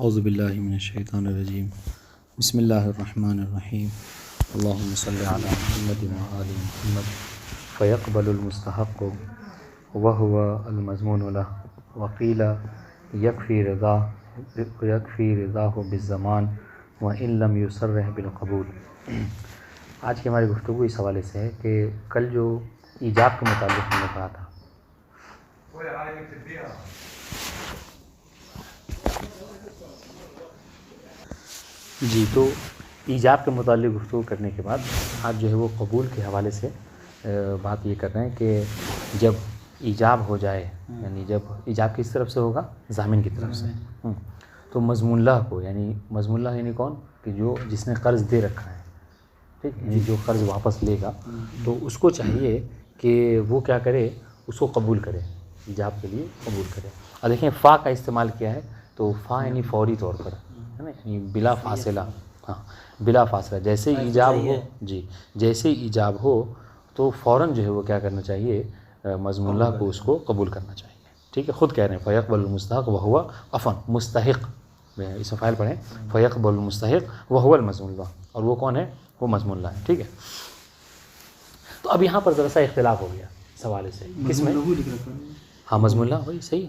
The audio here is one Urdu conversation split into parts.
اعوذ باللہ من الشیطان الرجیم بسم اللہ الرحمن الرحیم اللہم صلی علی محمد وآل محمد فیقبل المستحق وهو المضمون له وقیل یکفی رضاہ بالزمان وان لم یصرح بالقبول۔ آج کی ہماری گفتگو اس حوالے سے ہے کہ کل جو ایجاب کے متعلق ہم نے پڑھا تھا، جی، تو ایجاب کے متعلق گفتگو کرنے کے بعد آج جو ہے وہ قبول کے حوالے سے بات یہ کر رہے ہیں کہ جب ایجاب ہو جائے، یعنی جب ایجاب کس طرف سے ہوگا؟ ضامن کی طرف سے، تو مضمون اللہ کو، یعنی مضمون اللہ یعنی کون؟ کہ جس نے قرض دے رکھا ہے، ٹھیک، یعنی جو قرض واپس لے گا تو اس کو چاہیے کہ وہ کیا کرے؟ اس کو قبول کرے، ایجاب کے لیے قبول کرے۔ اور دیکھیں فا کا استعمال کیا ہے، تو فا یعنی فوری طور پر ہے نا، یعنی بلا فاصلہ، ہاں بلا فاصلہ، جیسے ایجاب ہو، جی جیسے ایجاب ہو تو فوراً جو ہے وہ کیا کرنا چاہیے؟ مضمون اللہ کو اس کو قبول کرنا چاہیے، ٹھیک ہے۔ خود کہہ رہے ہیں فیقبل المستحق وہو عفوا مستحق، اس میں فاعل پڑھیں، فیقبل المستحق وہو المضمون اللہ، اور وہ کون ہے؟ وہ مضمون اللہ ہے، ٹھیک ہے۔ تو اب یہاں پر ذرا سا اختلاف ہو گیا اس حوالے سے، کس میں؟ ہاں مضمون اللہ، وہی صحیح،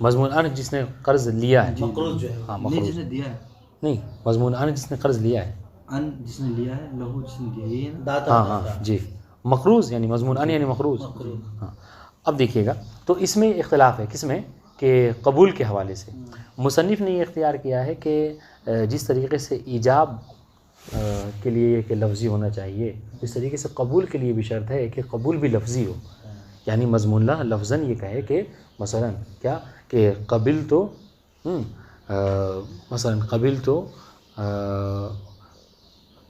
مضمون ان جس نے قرض لیا ہے، مقروض جو ہے، ہاں نہیں جس نے دیا ہے، نہیں، مضمون ان جس نے قرض لیا ہے، ان جس نے لیا ہے، لہو جس نے دیا ہے، یہ نا؟ ہاں ہاں جی، مقروض یعنی مضمون ان یعنی مقروض، ہاں۔ اب دیکھیے گا تو اس میں اختلاف ہے، کس میں؟ کہ قبول کے حوالے سے مصنف نے یہ اختیار کیا ہے کہ جس طریقے سے ایجاب کے لیے کہ لفظی ہونا چاہیے، اس طریقے سے قبول کے لیے بھی شرط ہے کہ قبول بھی لفظی ہو، یعنی مضمون اللہ لفظاً یہ کہے کہ مثلا کیا کہ قبل تو مثلا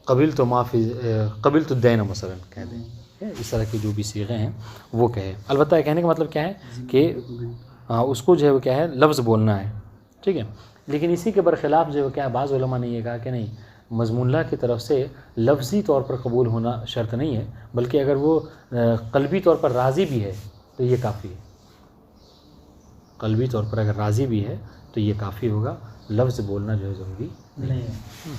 قبل تو معافی قبل تو دینا مثلا کہہ دیں، اس طرح کی جو بھی صیغے ہیں وہ کہے۔ البتہ کہنے کا مطلب کیا ہے کہ اس کو جو ہے وہ کیا ہے؟ لفظ بولنا ہے، ٹھیک ہے۔ لیکن اسی کے برخلاف جو ہے کیا ہے، بعض علماء نے یہ کہا کہ نہیں، مضمون اللہ کی طرف سے لفظی طور پر قبول ہونا شرط نہیں ہے، بلکہ اگر وہ قلبی طور پر راضی بھی ہے تو یہ کافی ہے، قلبی طور پر اگر راضی بھی ہے تو یہ کافی ہوگا، لفظ بولنا جو ہے ضروری نہیں ہے۔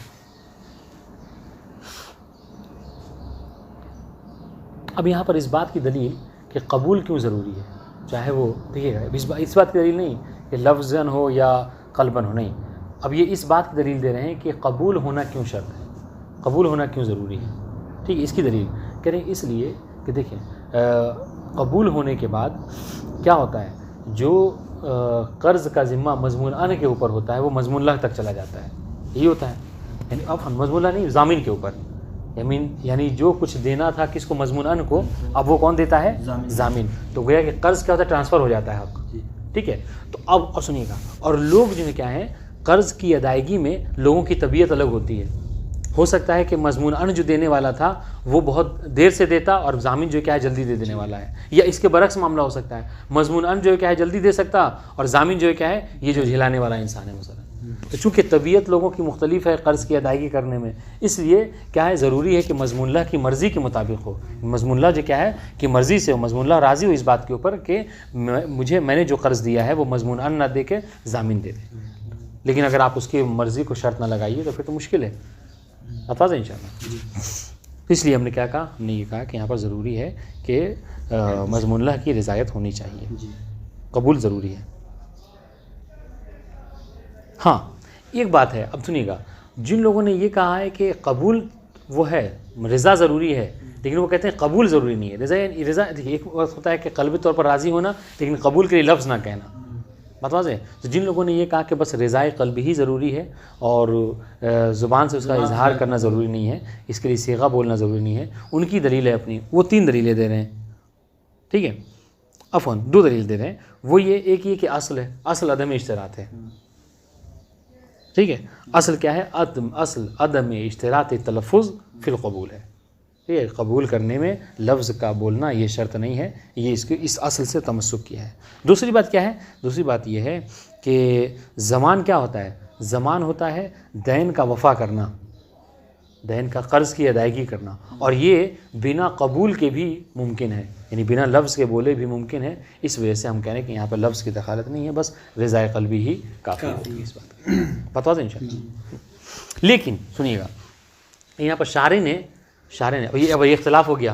اب یہاں پر اس بات کی دلیل کہ قبول کیوں ضروری ہے، چاہے وہ دیکھیے گا، اس بات کی دلیل نہیں کہ لفظاً ہو یا قلباً ہو، نہیں، اب یہ اس بات کی دلیل دے رہے ہیں کہ قبول ہونا کیوں شرط ہے، قبول ہونا کیوں ضروری ہے، ٹھیک ہے۔ اس کی دلیل کہہ رہے ہیں اس لیے کہ دیکھیں قبول ہونے کے بعد کیا ہوتا ہے، جو قرض کا ذمہ مضمون ان کے اوپر ہوتا ہے وہ مضمون اللہ تک چلا جاتا ہے، یہی ہوتا ہے، یعنی اب مضمون اللہ نہیں، ضامن کے اوپر، یعنی جو کچھ دینا تھا کس کو؟ مضمون ان کو، اب وہ کون دیتا ہے؟ ضامن۔ تو گویا کہ قرض کیا ہوتا ہے؟ ٹرانسفر ہو جاتا ہے حق، ٹھیک ہے۔ تو اب سنیے گا، اور لوگ جو ہے کیا ہیں، قرض کی ادائیگی میں لوگوں کی طبیعت الگ ہوتی ہے، ہو سکتا ہے کہ مضمون ان جو دینے والا تھا وہ بہت دیر سے دیتا اور ضامن جو کیا ہے جلدی دے دینے والا ہے، یا اس کے برعکس معاملہ ہو سکتا ہے، مضمون ان جو ہے کیا ہے جلدی دے سکتا اور ضامن جو ہے کیا ہے یہ جو جھلانے والا انسان ہے مثلا۔ تو چونکہ طبیعت لوگوں کی مختلف ہے قرض کی ادائیگی کرنے میں، اس لیے کیا ہے ضروری ہے کہ مضمون اللہ کی مرضی کے مطابق ہو، مضمون اللہ جو کیا ہے کہ مرضی سے ہو، مضمون اللہ راضی ہو اس بات کے اوپر کہ میں نے جو قرض دیا ہے وہ مضمون ان نہ دے کے ضامن دے دے۔ لیکن اگر آپ اس کی مرضی کو شرط نہ لگائیے تو پھر تو مشکل ہے، بتا دیں انشاءاللہ۔ اس لیے ہم نے کیا کہا؟ ہم نے یہ کہا کہ یہاں پر ضروری ہے کہ مضمون اللہ کی رضایت ہونی چاہیے، قبول ضروری ہے۔ ہاں ایک بات ہے، اب سنیے گا، جن لوگوں نے یہ کہا ہے کہ قبول وہ ہے، رضا ضروری ہے، لیکن وہ کہتے ہیں قبول ضروری نہیں ہے۔ رضا دیکھیے، ایک وقت ہوتا ہے کہ قلبی طور پر راضی ہونا لیکن قبول کے لیے لفظ نہ کہنا، بات واضح ہے۔ تو جن لوگوں نے یہ کہا کہ بس رضائے قلبی ہی ضروری ہے اور زبان سے اس کا اظہار کرنا ضروری نہیں ہے، اس کے لیے صیغہ بولنا ضروری نہیں ہے، ان کی دلیل ہے اپنی، وہ 3 دلیلیں دے رہے ہیں، ٹھیک ہے، عفواً 2 دلیل دے رہے ہیں۔ وہ ایک یہ کہ اصل ہے، اصل عدم اشتراط ہے، ٹھیک ہے۔ اصل کیا ہے؟ اصل عدم اشتراط تلفظ فی القبول ہے، ٹھیک ہے، قبول کرنے میں لفظ کا بولنا یہ شرط نہیں ہے، یہ اس اصل سے تمسک کیا ہے۔ دوسری بات کیا ہے؟ دوسری بات یہ ہے کہ زمان کیا ہوتا ہے؟ زمان ہوتا ہے دین کا وفا کرنا، دین کا قرض کی ادائیگی کرنا، اور یہ بنا قبول کے بھی ممکن ہے، یعنی بنا لفظ کے بولے بھی ممکن ہے. اس وجہ سے ہم کہہ رہے ہیں کہ یہاں پر لفظ کی دخالت نہیں ہے، بس رضائے قلبی ہی کافی ہوگی اس بات کی. بتا دیں انشاءاللہ. لیکن سنیے گا، یہاں پر شارح نے اب یہ اختلاف ہو گیا.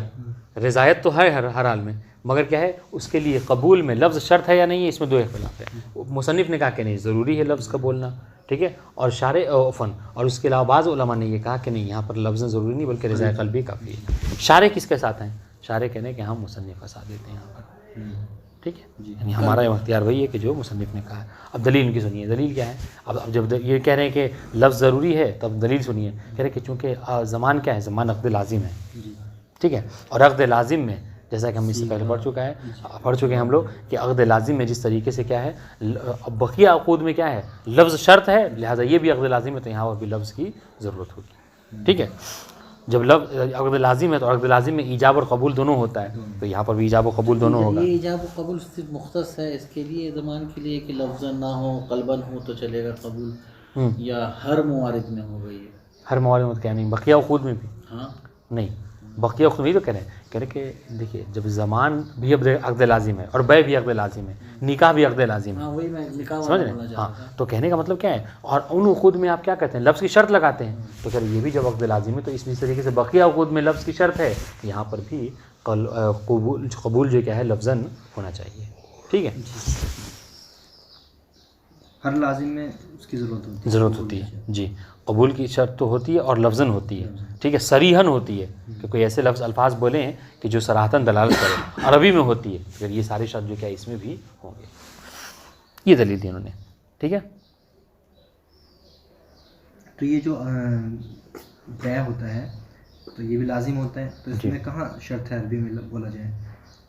رضایت تو ہے ہر حال میں، مگر کیا ہے اس کے لیے قبول میں لفظ شرط ہے یا نہیں ہے، اس میں دو اختلاف ہے. مصنف نے کہا کہ نہیں، ضروری ہے لفظ کا بولنا، ٹھیک ہے، اور شارح اور اس کے علاوہ بعض علماء نے یہ کہا کہ نہیں، یہاں پر لفظ ضروری نہیں بلکہ رضائے قلبی کافی ہے. شارح کس کے ساتھ ہیں؟ شارح کہنے ہیں کہ ہم مصنف کا ساتھ دیتے ہیں یہاں پر، ٹھیک ہے، یعنی ہمارا اختیار وہی ہے کہ جو مصنف نے کہا ہے. اب دلیل ان کی سنیے، دلیل کیا ہے؟ اب جب یہ کہہ رہے ہیں کہ لفظ ضروری ہے تب دلیل سنیے. کہہ رہے ہیں کہ چونکہ زمان کیا ہے، زمان عقد لازم ہے، ٹھیک ہے، اور عقد لازم میں جیسا کہ ہم اس سے پہلے پڑھ چکے ہیں ہم لوگ کہ عقد لازم میں جس طریقے سے کیا ہے، بقیہ عقود میں کیا ہے، لفظ شرط ہے، لہٰذا یہ بھی عقد لازم ہے تو یہاں پر بھی لفظ کی ضرورت ہوگی، ٹھیک ہے. جب لفظ عقد لازم ہے تو عقد لازم میں ایجاب اور قبول دونوں ہوتا ہے، تو یہاں پر بھی ایجاب و قبول دونوں ہوگا. یہ ایجاب و قبول صرف مختص ہے اس کے لیے زمان کے لیے کہ لفظاً نہ ہو قلباً ہو تو چلے گا قبول، یا ہر موارد میں ہو گئی ہے؟ ہر موارد میں کیا نہیں، بقیہ عقود میں بھی ہاں نہیں. بقیہ عقود میں تو کہہ رہے کہ دیکھیے جب زمان بھی عقد لازم ہے اور بیع بھی عقد لازم ہے، نکاح بھی عقد لازم ہے، ہاں وہی میں نکاح سمجھ رہے ہیں؟ ہاں، تو کہنے کا مطلب کیا ہے، اور ان عقود میں آپ کیا کرتے ہیں، لفظ کی شرط لگاتے ہیں. تو کہہ رہے یہ بھی جب عقد لازم ہے تو اس طریقے سے بقیہ عقود میں لفظ کی شرط ہے، یہاں پر بھی قبول جو کیا ہے لفظاً ہونا چاہیے، ٹھیک ہے. ہر لازم میں اس کی ضرورت ہوتی ہے. جی، قبول کی شرط تو ہوتی ہے اور لفظاً ہوتی ہے، ٹھیک ہے، صریحاً ہوتی ہے کہ کوئی ایسے الفاظ بولیں ہیں کہ جو صراحتاً دلالت کرے، عربی میں ہوتی ہے، پھر یہ سارے شرط جو کیا اس میں بھی ہوں گے. یہ دلیل دی انہوں نے، ٹھیک ہے. تو یہ جو بیع ہوتا ہے تو یہ بھی لازم ہوتا ہے، تو اس میں کہاں شرط ہے عربی میں بولا جائے،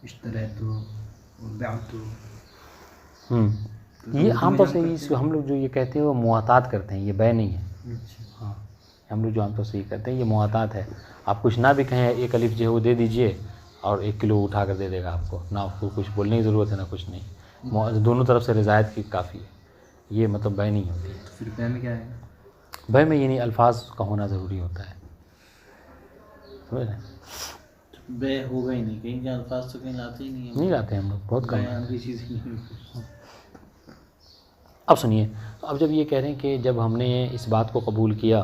اشتریت اور بعت؟ یہ عام طور سے ہم لوگ جو یہ کہتے ہیں وہ معاطات کرتے ہیں، یہ بیع نہیں ہے. ہاں، ہم لوگ جو عام طور سے یہ کرتے ہیں یہ معاطات ہے. آپ کچھ نہ بھی کہیں، ایک الف جو ہے وہ دے دیجئے اور 1 کلو اٹھا کر دے دے گا آپ کو، نہ آپ کو کچھ بولنے کی ضرورت ہے نہ کچھ نہیں، دونوں طرف سے رضایت کی کافی ہے. یہ مطلب بیع نہیں ہوتی ہے. تو پھر بیع میں کیا ہے؟ بیع میں یعنی الفاظ کا ہونا ضروری ہوتا ہے، سمجھ رہے ہیں؟ بیع ہوگا ہی نہیں، کہیں کے الفاظ تو کہیں لاتے ہی نہیں لاتے ہم لوگ، بہت کم. بیان کی چیز ہی نہیں. اب سنیے، اب جب یہ کہہ رہے ہیں کہ جب ہم نے اس بات کو قبول کیا،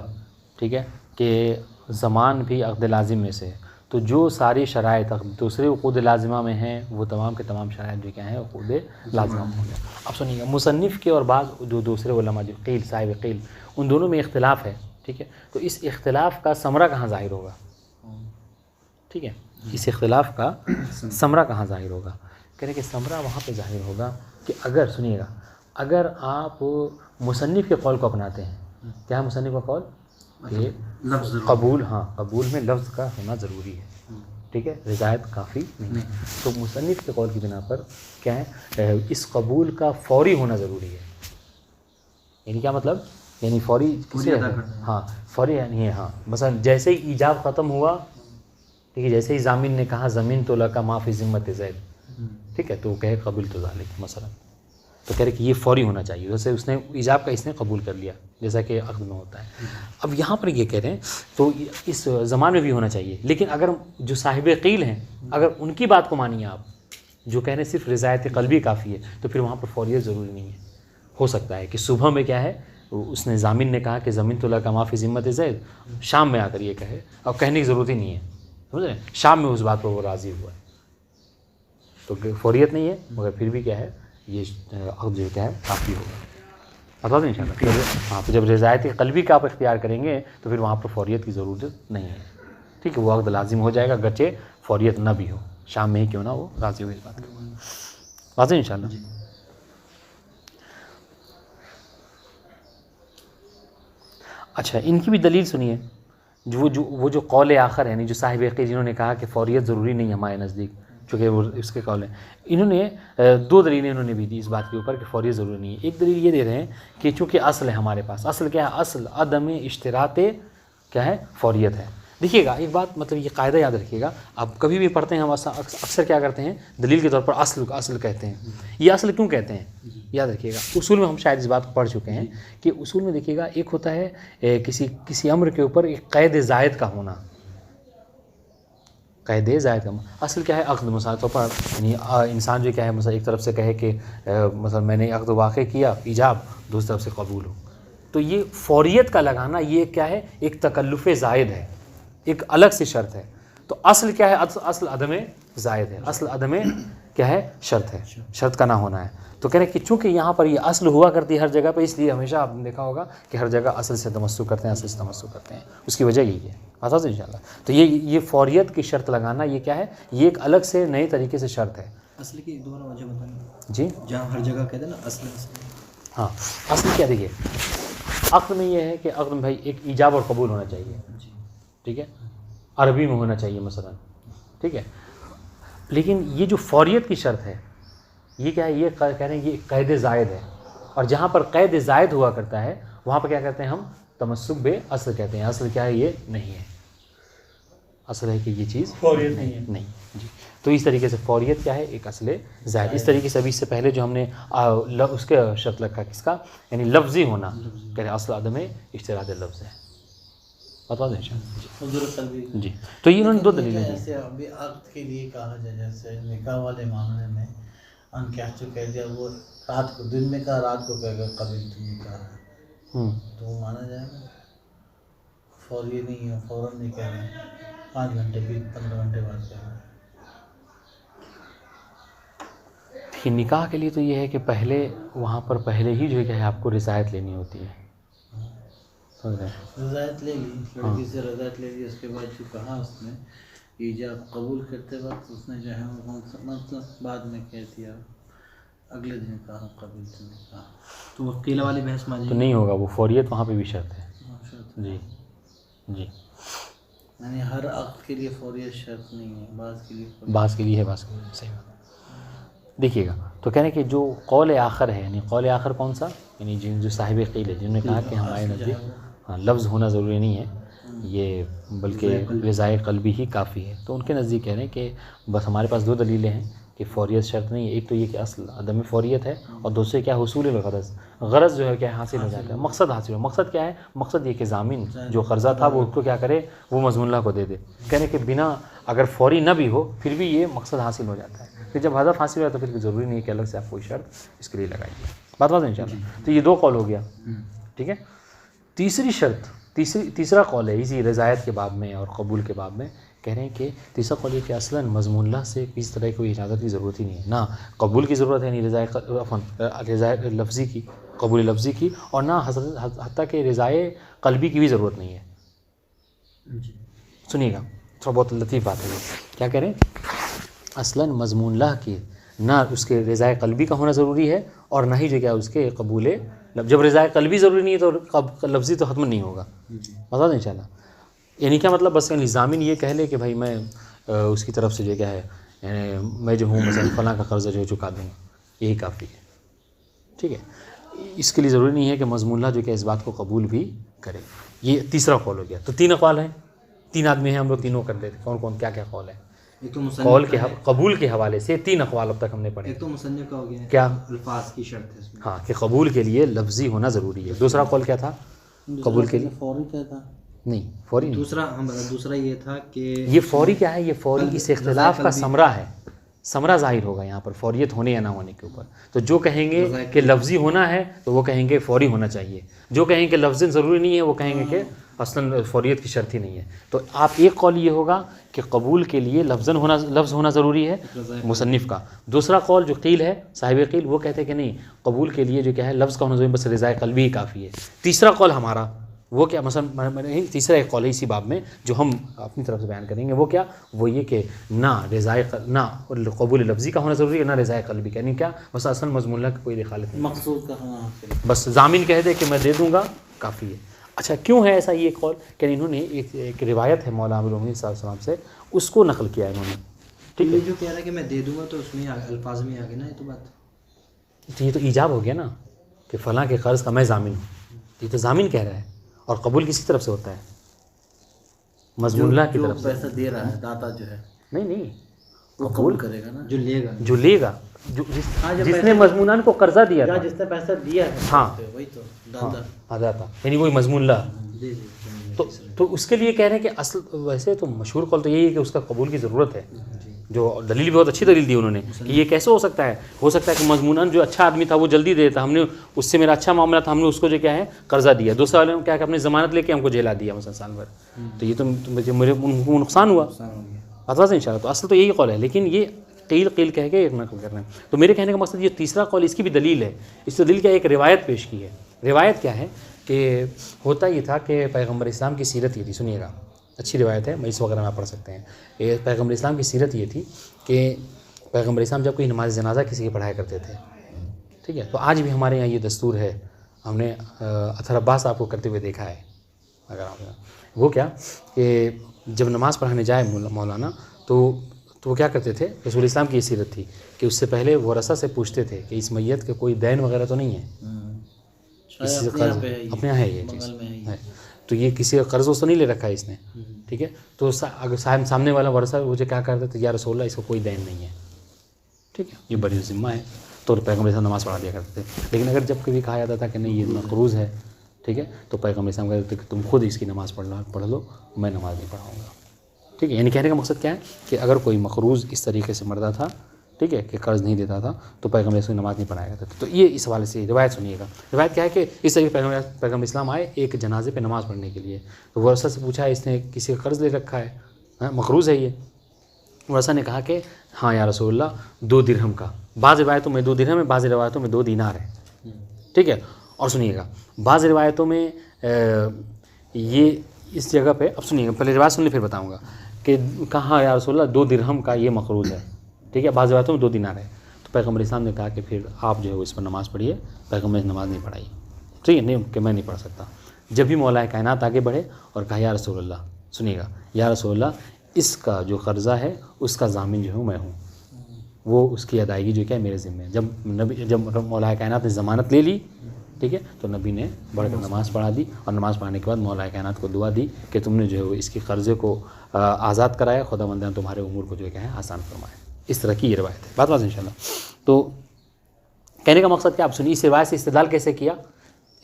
ٹھیک ہے، کہ زمان بھی عقد لازم میں سے، تو جو ساری شرائط دوسرے عقود لازمہ میں ہیں وہ تمام کے تمام شرائط جو کیا ہیں عقود لازمہ میں ہوں گے. اب سنیے، مصنف کے اور بعض جو دوسرے علماء جو قیل صاحب قیل ان دونوں میں اختلاف ہے، ٹھیک ہے. تو اس اختلاف کا ثمرہ کہاں ظاہر ہوگا، ٹھیک ہے، اس اختلاف کا ثمرہ کہاں ظاہر ہوگا؟ کہہ رہے کہ ثمرہ وہاں پہ ظاہر ہوگا کہ اگر سنیے گا، اگر آپ مصنف کے قول کو اپناتے ہیں، کیا ہے مصنف کا قول؟ کہ قبول، ہاں، قبول میں لفظ کا ہونا ضروری ہے، ٹھیک ہے، رضایت کافی نہیں ہے. تو مصنف کے قول کی بنا پر کیا ہے، اس قبول کا فوری ہونا ضروری ہے. یعنی کیا مطلب؟ یعنی فوری کسے، ہاں فوری یعنی ہاں، مثلا جیسے ہی ایجاب ختم ہوا، ٹھیک ہے، جیسے ہی ضامن نے کہا زمین تو لکا ما فی ذمت زید، ٹھیک ہے، تو وہ کہے قبول تو ذالک مثلا، تو کہہ رہے کہ یہ فوری ہونا چاہیے، جیسے اس نے ایجاب کا اس نے قبول کر لیا جیسا کہ عقد میں ہوتا ہے. اب یہاں پر یہ کہہ رہے ہیں تو اس زمان میں بھی ہونا چاہیے، لیکن اگر جو صاحب قیل ہیں اگر ان کی بات کو مانیے آپ، جو کہہ رہے ہیں صرف رضایت قلبی کافی ہے، تو پھر وہاں پر فوریت ضروری نہیں ہے. ہو سکتا ہے کہ صبح میں کیا ہے اس نے ضامن نے کہا کہ زمین تو لکا ما فی ذمت زید، شام میں آ کر یہ کہے، اور کہنے کی ضرورت ہی نہیں ہے، سمجھ رہے ہیں، شام میں اس بات پر وہ راضی ہوا ہے، تو فوریت نہیں ہے، مگر پھر بھی کیا ہے یہ عقد جو کیا ہے کافی ہوگا. بتا دیں انشاءاللہ. ہاں، تو جب رضایت قلبی کا آپ اختیار کریں گے تو پھر وہاں پر فوریت کی ضرورت نہیں ہے، ٹھیک ہے، وہ عقد لازم ہو جائے گا گرچہ فوریت نہ بھی ہو، شام میں ہی کیوں نہ وہ راضی ہو اس بات کا. واضح انشاءاللہ. اچھا، ان کی بھی دلیل سنیے، وہ جو قول آخر ہے، یعنی جو صاحب قیل جنہوں نے کہا کہ فوریت ضروری نہیں ہے ہمارے نزدیک، چونکہ وہ اس کے قول ہیں، انہوں نے 2 دلیلیں انہوں نے بھی دی اس بات کے اوپر کہ فوریت ضروری نہیں ہے. ایک دلیل یہ دے رہے ہیں کہ چونکہ اصل ہے ہمارے پاس، اصل کیا ہے، اصل عدم اشتراط کیا ہے، فوریت ہے، دیکھیے گا ایک بات، مطلب یہ قاعدہ یاد رکھیے گا، آپ کبھی بھی پڑھتے ہیں ہم اکثر کیا کرتے ہیں دلیل کے طور پر اصل کہتے ہیں. یہ اصل کیوں کہتے ہیں یاد رکھیے گا. اصول میں ہم شاید اس بات کو پڑھ چکے ہیں کہ اصول میں دیکھیے گا ایک ہوتا ہے کسی امر کے اوپر ایک قید زائد کا ہونا. قید زائد کا اصل کیا ہے عقد. مثال طور پر یعنی انسان جو کیا ہے مثلا ایک طرف سے کہے کہ مثلا میں نے عقد واقع کیا ایجاب، دوسری طرف سے قبول ہو، تو یہ فوریت کا لگانا یہ کیا ہے ایک تکلف زائد ہے، ایک الگ سی شرط ہے. تو اصل کیا ہے اصل عدم زائد ہے، اصل عدم کیا ہے شرط ہے، شرط کا نہ ہونا ہے. تو کہہ رہے کہ چونکہ یہاں پر یہ اصل ہوا کرتی ہے ہر جگہ پہ، اس لیے ہمیشہ آپ نے دیکھا ہوگا کہ ہر جگہ اصل سے تمسک کرتے ہیں، اصل سے تمسک کرتے ہیں. اس کی وجہ یہی ہے بات ان شاء اللہ. تو یہ فوریت کی شرط لگانا یہ کیا ہے، یہ ایک الگ سے نئے طریقے سے شرط ہے. اصل کی دوبارہ وجہ بتائیں جی جہاں ہر جگہ کہتے ہیں نا اصل. ہاں اصل کیا دیکھیے عقد میں یہ ہے کہ عقد میں بھائی ایک ایجاب اور قبول ہونا چاہیے، ٹھیک ہے، عربی میں ہونا چاہیے مثلا، ٹھیک ہے. لیکن یہ جو فوریت کی شرط ہے یہ کیا ہے، یہ کہہ رہے ہیں یہ قید زائد ہے. اور جہاں پر قید زائد ہوا کرتا ہے وہاں پر کیا کہتے ہیں ہم تمسک بے اصل کہتے ہیں. اصل کیا ہے یہ نہیں ہے، اصل ہے کہ یہ چیز فوریت نہیں ہے. نہیں جی. تو اس طریقے سے فوریت کیا ہے ایک اصل زائد. اس طریقے سے ابھی اس سے پہلے جو ہم نے اس کے شرط رکھا کس کا، یعنی لفظی ہونا، کہہ رہے اصل عدم اشتراط لفظ ہے. بتا دیں حضور قلبی جی. تو یہ انہوں نے دو دلیلیں دی. جیسے ابھی عقد کے لیے کہا جائے، جیسے نکاح والے معاملے میں ان کہہ جو کہہ دیا وہ رات کو دن میں کہا، رات کو کہہ گیا قبل تو نکاح ہے، تو وہ مانا جائے گا. فوری نہیں ہے، فوراً نہیں کہہ رہے ہیں، 5 گھنٹے بھی 15 گھنٹے بعد کہہ رہے ہیں. کہ نکاح کے لیے تو یہ ہے کہ پہلے وہاں پر پہلے ہی جو ہے آپ کو رضایت لینی ہوتی ہے. سمجھ رہے ہیں؟ رضایت لے لی، لڑکی سے رضایت لے لی، اس کے بعد جو کہا اس نے ایجاب قبول کرتے وقت اس نے جو ہے مطلب بعد میں کہہ دیا، اگلے دن کہا قبول تو نہیں کہا، تو وہ قیلہ والی بحث میں تو نہیں ہوگا. وہ فوریت وہاں پہ بھی شرط ہے. جی جی. یعنی ہر عقد کے لیے فوریت شرط نہیں ہے، بعض کے لیے بعض کے لیے ہے، بعض کے لیے صحیح بات. دیکھیے گا تو کہنے کہ جو قول آخر ہے، یعنی قول آخر کون سا، یعنی جو صاحب قیل ہے، جنہوں نے کہا کہ ہمارے نزدیک ہاں لفظ ہونا ضروری نہیں ہے یہ، بلکہ رضائے قلبی ہی کافی ہے. تو ان کے نزدیک کہہ رہے ہیں کہ بس ہمارے پاس 2 دلیلیں ہیں کہ فوریت شرط نہیں ہے. ایک تو یہ کہ اصل عدم فوریت ہے، اور دوسرے کیا حصول الغرض، غرض جو ہے کیا حاصل ہو جاتا ہے، مقصد حاصل ہو. مقصد کیا ہے، مقصد یہ کہ ضامن جو قرضہ تھا وہ اس کو کیا کرے، وہ مضمون اللہ کو دے دے. کہنے کہ بنا اگر فوری نہ بھی ہو پھر بھی یہ مقصد حاصل ہو جاتا ہے. پھر جب ہدف حاصل ہو جاتا ہے تو پھر ضروری نہیں ہے کہ الگ سے آپ کوئی شرط اس کے لیے لگائیے. بات ان شاء اللہ. تو یہ 2 قول ہو گیا، ٹھیک ہے. تیسری شرط، تیسرا قول ہے اسی رضایت کے باب میں اور قبول کے باب میں، کہہ رہے ہیں کہ تیسرا قول یہ کہ اصلاً مضمون اللہ سے کسی طرح کوئی اجازت کی ضرورت ہی نہیں ہے، نہ قبول کی ضرورت ہے، نہیں رضائے لفظی کی، قبول لفظی کی، اور نہ حتیٰ کہ رضائے قلبی کی بھی ضرورت نہیں ہے. سنیے گا تھوڑا بہت لطیف بات ہے. کیا کہہ رہے ہیں، اصلاً مضمون اللہ کی نہ اس کے رضائے قلبی کا ہونا ضروری ہے، اور نہ ہی جو کیا اس کے قبول. جب رضائے قلبی ضروری نہیں ہے تو لفظی تو حتم نہیں ہوگا. بتا دیں انشاءاللہ. یعنی کیا مطلب، بس یعنی ضامن یہ کہہ لے کہ بھائی میں اس کی طرف سے جو کیا ہے یعنی میں جو ہوں مثلا فلاں کا قرضہ جو چکا دوں گا، یہی کافی ہے، ٹھیک ہے. اس کے لیے ضروری نہیں ہے کہ مضمون اللہ جو کہ اس بات کو قبول بھی کرے. یہ تیسرا قول ہو گیا. تو 3 اقوال ہیں، 3 آدمی ہیں، ہم لوگ تینوں کر لیتے ہیں. کون کون کیا کیا قول ہے. ایک تو قول کے قبول کے حوالے سے 3 اقوال اب تک ہم نے پڑھے. ایک تو مصنف کا ہو گیا کیا الفاظ کی شرط ہے اس میں، ہاں کہ قبول کے لیے لفظی ہونا ضروری ہے. دوسرا قول کیا تھا، قبول کے لیے فوری کہتا نہیں، فوری نہیں. دوسرا یہ تھا کہ یہ فوری کیا ہے، یہ فوری اس اختلاف کا ثمرہ ہے. ثمرہ ظاہر ہوگا یہاں پر فوریت ہونے یا نہ ہونے کے اوپر. تو جو کہیں گے کہ لفظی ہونا ہے تو وہ کہیں گے فوری ہونا چاہیے. جو کہیں کہ لفظ ضروری نہیں ہے وہ کہیں گے کہ اصلاً فوریت کی شرط ہی نہیں ہے. تو آپ ایک قول یہ ہوگا کہ قبول کے لیے لفظ ہونا ضروری ہے مصنف کا. دوسرا قول جو قیل ہے صاحب قیل، وہ کہتے ہیں کہ نہیں، قبول کے لیے جو کیا ہے لفظ کا ہونا ضروری، بس رضائے قلبی ہی کافی ہے. تیسرا قول ہمارا وہ کیا، مثلا تیسرا ایک قول ہے اسی باب میں جو ہم اپنی طرف سے بیان کریں گے، وہ کیا، وہ یہ کہ نہ نہ قبول لفظی کا ہونا ضروری ہے، نہ رضائے قلبی کا. یعنی کیا، بس اصل مضمون اللہ کی کوئی دخالت نہیں، مقصود کا ہونا، بس ضامن کہہ دے کہ میں دے دوں گا کافی ہے. اچھا کیوں ہے ایسا یہ قول، کہ انہوں نے ایک روایت ہے مولا امیر المومنین صلی اللہ علیہ وسلم سے، اس کو نقل کیا ہے انہوں نے. ٹھیک ہے، جو کہہ رہا ہے کہ میں دے دوں گا تو اس میں الفاظ میں آگے نا یہ تو بات، یہ تو ایجاب ہو گیا نا کہ فلاں کے قرض کا میں ضامن ہوں. یہ تو ضامن کہہ رہا ہے، اور قبول کسی طرف سے ہوتا ہے، مضمون اللہ کی طرف سے. پیسہ دے رہا ہے داتا جو ہے نہیں وہ قبول کرے گا نا, جو لے گا جو لے گا, جس نے مضمونان کو قرضہ دیا تھا, جس نے پیسہ دیا ہے ہاں وہی تو داتا. داتا, یعنی وہی مضمون اللہ. جی جی تو اس کے لیے کہہ رہے ہیں کہ اصل ویسے تو مشہور قول تو یہی ہے کہ اس کا قبول کی ضرورت ہے, جو دلیل بہت اچھی دلیل دی انہوں نے کہ یہ کیسے ہو سکتا ہے کہ مضموناً جو اچھا آدمی تھا وہ جلدی دے دیتا, ہم نے اس سے میرا اچھا معاملہ تھا, ہم نے اس کو جو کیا ہے قرضہ دیا, دوسرے والے نے کیا کہ اپنی ضمانت لے کے ہم کو جیلا دیا مثلا سال بھر, تو یہ تو میرے ان کو نقصان ہوا. بات واضح ان شاء اللہ. تو اصل تو یہی قول ہے, لیکن یہ قیل کہہ کے نقل کر رہے ہیں. تو میرے کہنے کا مقصد یہ تیسرا قول اس کی بھی دلیل ہے. اس دلیل کیا ایک روایت پیش کی ہے. روایت کیا ہے کہ ہوتا یہ تھا کہ پیغمبر اسلام کی سیرت یہ تھی, سنیے گا اچھی روایت ہے, اس وغیرہ میں آپ پڑھ سکتے ہیں. پیغمبر اسلام کی سیرت یہ تھی کہ پیغمبر اسلام جب کوئی نماز جنازہ کسی کی پڑھایا کرتے تھے, ٹھیک ہے, تو آج بھی ہمارے یہاں یہ دستور ہے, ہم نے اطہر عباس آپ کو کرتے ہوئے دیکھا ہے. اگر آپ وہ کیا کہ جب نماز پڑھانے جائے مولانا تو وہ کیا کرتے تھے, رسول اسلام کی یہ سیرت تھی کہ اس سے پہلے ورثہ سے پوچھتے تھے کہ اس میت کے کوئی دین وغیرہ تو نہیں ہے, کسی سے قرض اپنے یہاں ہے یہ چیز ہے, تو یہ کسی کا قرض تو نہیں لے رکھا ہے اس نے, ٹھیک ہے. تو اگر سامنے والا ورثہ مجھے کیا کرتا ہے, تو یا رسول اللہ اس کو کوئی دین نہیں ہے, ٹھیک ہے, یہ بڑی ذمہ ہے, تو پیغمبر اسلام نماز پڑھا دیا کرتے تھے. لیکن اگر جب کبھی کہا جاتا تھا کہ نہیں یہ مقروض ہے, ٹھیک ہے, تو پیغمبر اسلام کہتے تھے کہ تم خود اس کی نماز پڑھ لو, میں نماز نہیں پڑھاؤں گا, ٹھیک ہے. یعنی کہنے کا مقصد کیا ہے کہ اگر کوئی مقروض اس طریقے سے مردہ تھا, ٹھیک ہے, کہ قرض نہیں دیتا تھا, تو پیغمبر اسلام نماز نہیں پڑھایا کرتا. تو یہ اس حوالے سے روایت سنیے گا. روایت کیا ہے کہ اس طریقے پیغمبر اسلام آئے ایک جنازے پہ نماز پڑھنے کے لیے, تو ورثہ سے پوچھا اس نے کسی کا قرض لے رکھا ہے, مقروض ہے یہ. ورثہ نے کہا کہ ہاں یا رسول اللہ 2 درہم کا, بعض روایتوں میں 2 درہم ہے, بعض روایتوں میں 2 دینار ہے, ٹھیک ہے. اور سنیے گا بعض روایتوں میں یہ اس جگہ پہ, اب سنیے گا پہلے روایت سن لیں پھر بتاؤں گا, کہ کہا یا رسول اللہ 2 درہم کا یہ مقروض ہے, ٹھیک ہے, بعض روایتوں میں 2 دینار ہے. تو پیغمبر اسلام نے کہا کہ پھر آپ جو ہے اس پر نماز پڑھیے. پیغمبر نے نماز نہیں پڑھائی, ٹھیک ہے, نہیں کہ میں نہیں پڑھ سکتا. جب بھی مولا کائنات آگے بڑھے اور کہا یا رسول اللہ, سنیے گا, یا رسول اللہ اس کا جو قرضہ ہے اس کا ضامن جو ہوں میں ہوں, وہ اس کی ادائیگی جو کیا ہے میرے ذمہ ہے. جب مولا کائنات نے ضمانت لے لی, ٹھیک ہے, تو نبی نے بڑھ کر نماز پڑھا دی, اور نماز پڑھانے کے بعد مولا کائنات کو دعا دی کہ تم نے جو ہے اس کی قرضے کو آزاد کرایا, خدا بندہ نے تمہارے امور کو جو ہے آسان فرمایا. اس طرح کی یہ روایت ہے. بات ان شاء اللہ. تو کہنے کا مقصد کیا, آپ سنیے اس روایت سے استدلال کیسے کیا.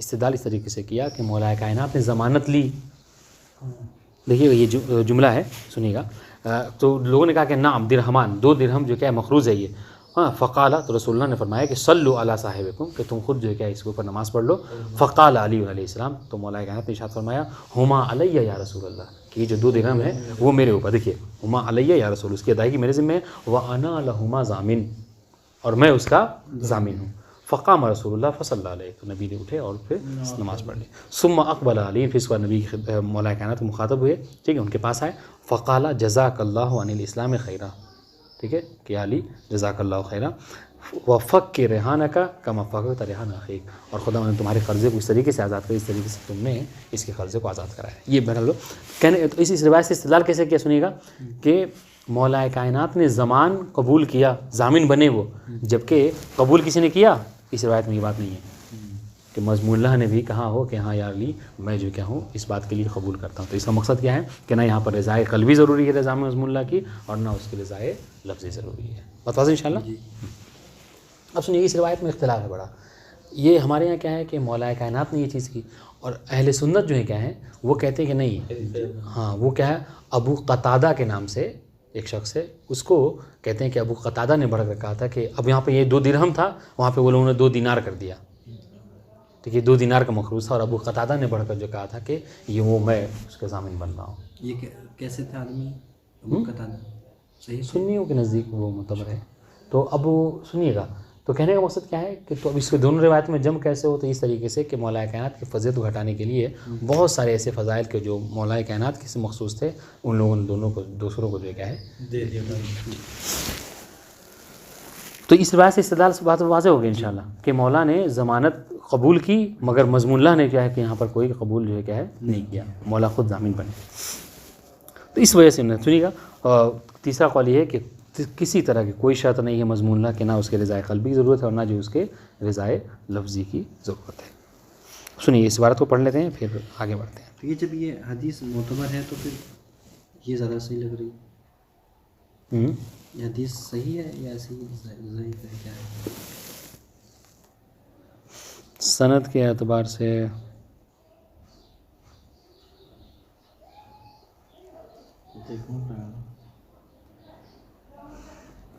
استدلال اس طریقے سے کیا کہ مولا کائنات نے ضمانت لی. دیکھیے یہ جملہ ہے, سنیے گا. تو لوگوں نے کہا کہ نعم درہمان, 2 درہم جو کیا ہے مقروض ہے یہ. ہاں, فقال, تو رسول اللہ نے فرمایا کہ صلوا علی صاحبکم, کہ تم خود جو ہے کیا اس کے اوپر نماز پڑھ لو. فقال علی علیہ السلام, تو مولا کائنات نے ارشاد فرمایا ہما علی یا رسول اللہ, کہ یہ جو 2 درہم ہے وہ میرے اوپر, دیکھیے ہما علی یا رسول, اس کی ادائیگی میرے ذمہ ہے. وانا لہما ضامن, اور میں اس کا ضامن ہوں. فقام رسول اللہ فصلی علیہ, تو نبی نے اٹھے اور پھر نماز پڑھ لی. ثم اقبل علی, پھر اس کے بعد نبی مولا کائنات کے مخاطب ہوئے, ٹھیک ہے, ان کے پاس آئے. فقال جزاک اللہ عن الاسلام خیرا, ٹھیک ہے, کہ علی جزاک اللہ خیرا, وفک ریحانہ کا کما فقت ریحان اخیک, اور خدا نے تمہارے قرضے کو اس طریقے سے آزاد کیا اس طریقے سے تم نے اس کے قرضے کو آزاد کرایا. یہ بہرحال کہنے, تو اس روایت سے استدلال کیسے کیا, سنیے گا, کہ مولا کائنات نے زمان قبول کیا, ضامن بنے وہ, جبکہ قبول کسی نے کیا. اس روایت میں یہ بات نہیں ہے کہ مضمون اللہ نے بھی کہا ہو کہ ہاں یا علی میں جو کیا ہوں اس بات کے لیے قبول کرتا ہوں. تو اس کا مقصد کیا ہے کہ نہ یہاں پر رضائے قلبی ضروری ہے رضا مضمون اللہ کی, اور نہ اس کی رضائے لفظی ضروری ہے. بتا دیں انشاءاللہ. اب سنیے اس روایت میں اختلاف ہے بڑا. یہ ہمارے یہاں کیا ہے کہ مولا کائنات نے یہ چیز کی, اور اہل سنت جو ہے کیا ہے وہ کہتے ہیں کہ نہیں, ہاں وہ کیا ہے ابو قتادہ کے نام سے ایک شخص ہے, اس کو کہتے ہیں کہ ابو قتادہ نے بڑھ کر کہا تھا کہ اب یہاں پہ یہ 2 درہم تھا, وہاں پہ وہ لوگوں نے 2 دینار کر دیا, ٹھیک ہے, 2 دینار کا مقروض تھا, اور ابو قتادہ نے بڑھ کر جو کہا تھا کہ یہ وہ میں اس کا ضامن بن رہا ہوں. یہ کیسے تھا آدمی ابو قتادہ؟ صحیح سنیوں کے نزدیک وہ معتبر ہے. تو اب سنیے گا, تو کہنے کا مقصد کیا ہے کہ تو اب اس کے دونوں روایت میں جمع کیسے ہو, تو اس طریقے سے کہ مولا کائنات کی فضیلت کو گھٹانے کے لیے بہت سارے ایسے فضائل کے جو مولا کائنات کے سے مخصوص تھے ان لوگوں نے دونوں کو دوسروں کو جو کیا ہے دے دیا. تو اس روایت سے استدلال سے بات واضح ہو گئی انشاءاللہ کہ مولا نے ضمانت قبول کی, مگر مضمون اللہ نے کیا ہے کہ یہاں پر کوئی قبول جو ہے کیا ہے نہیں کیا, مولا خود ضامن بنے. تو اس وجہ سے سنیے گا. تیسرا قول یہ ہے کہ کسی طرح کی کوئی شرط نہیں ہے مضمون اللہ کہ نہ اس کے رضائے قلبی کی ضرورت ہے اور نہ جو اس کے رضائے لفظی کی ضرورت ہے. سنیے اس عبارت کو پڑھ لیتے ہیں پھر آگے بڑھتے ہیں. تو یہ جب یہ حدیث معتبر ہے تو پھر یہ زیادہ صحیح لگ رہی ہے. یہ حدیث صحیح ہے یا ایسی ضعیف ہے، کیا ہے؟ سند کے اعتبار سے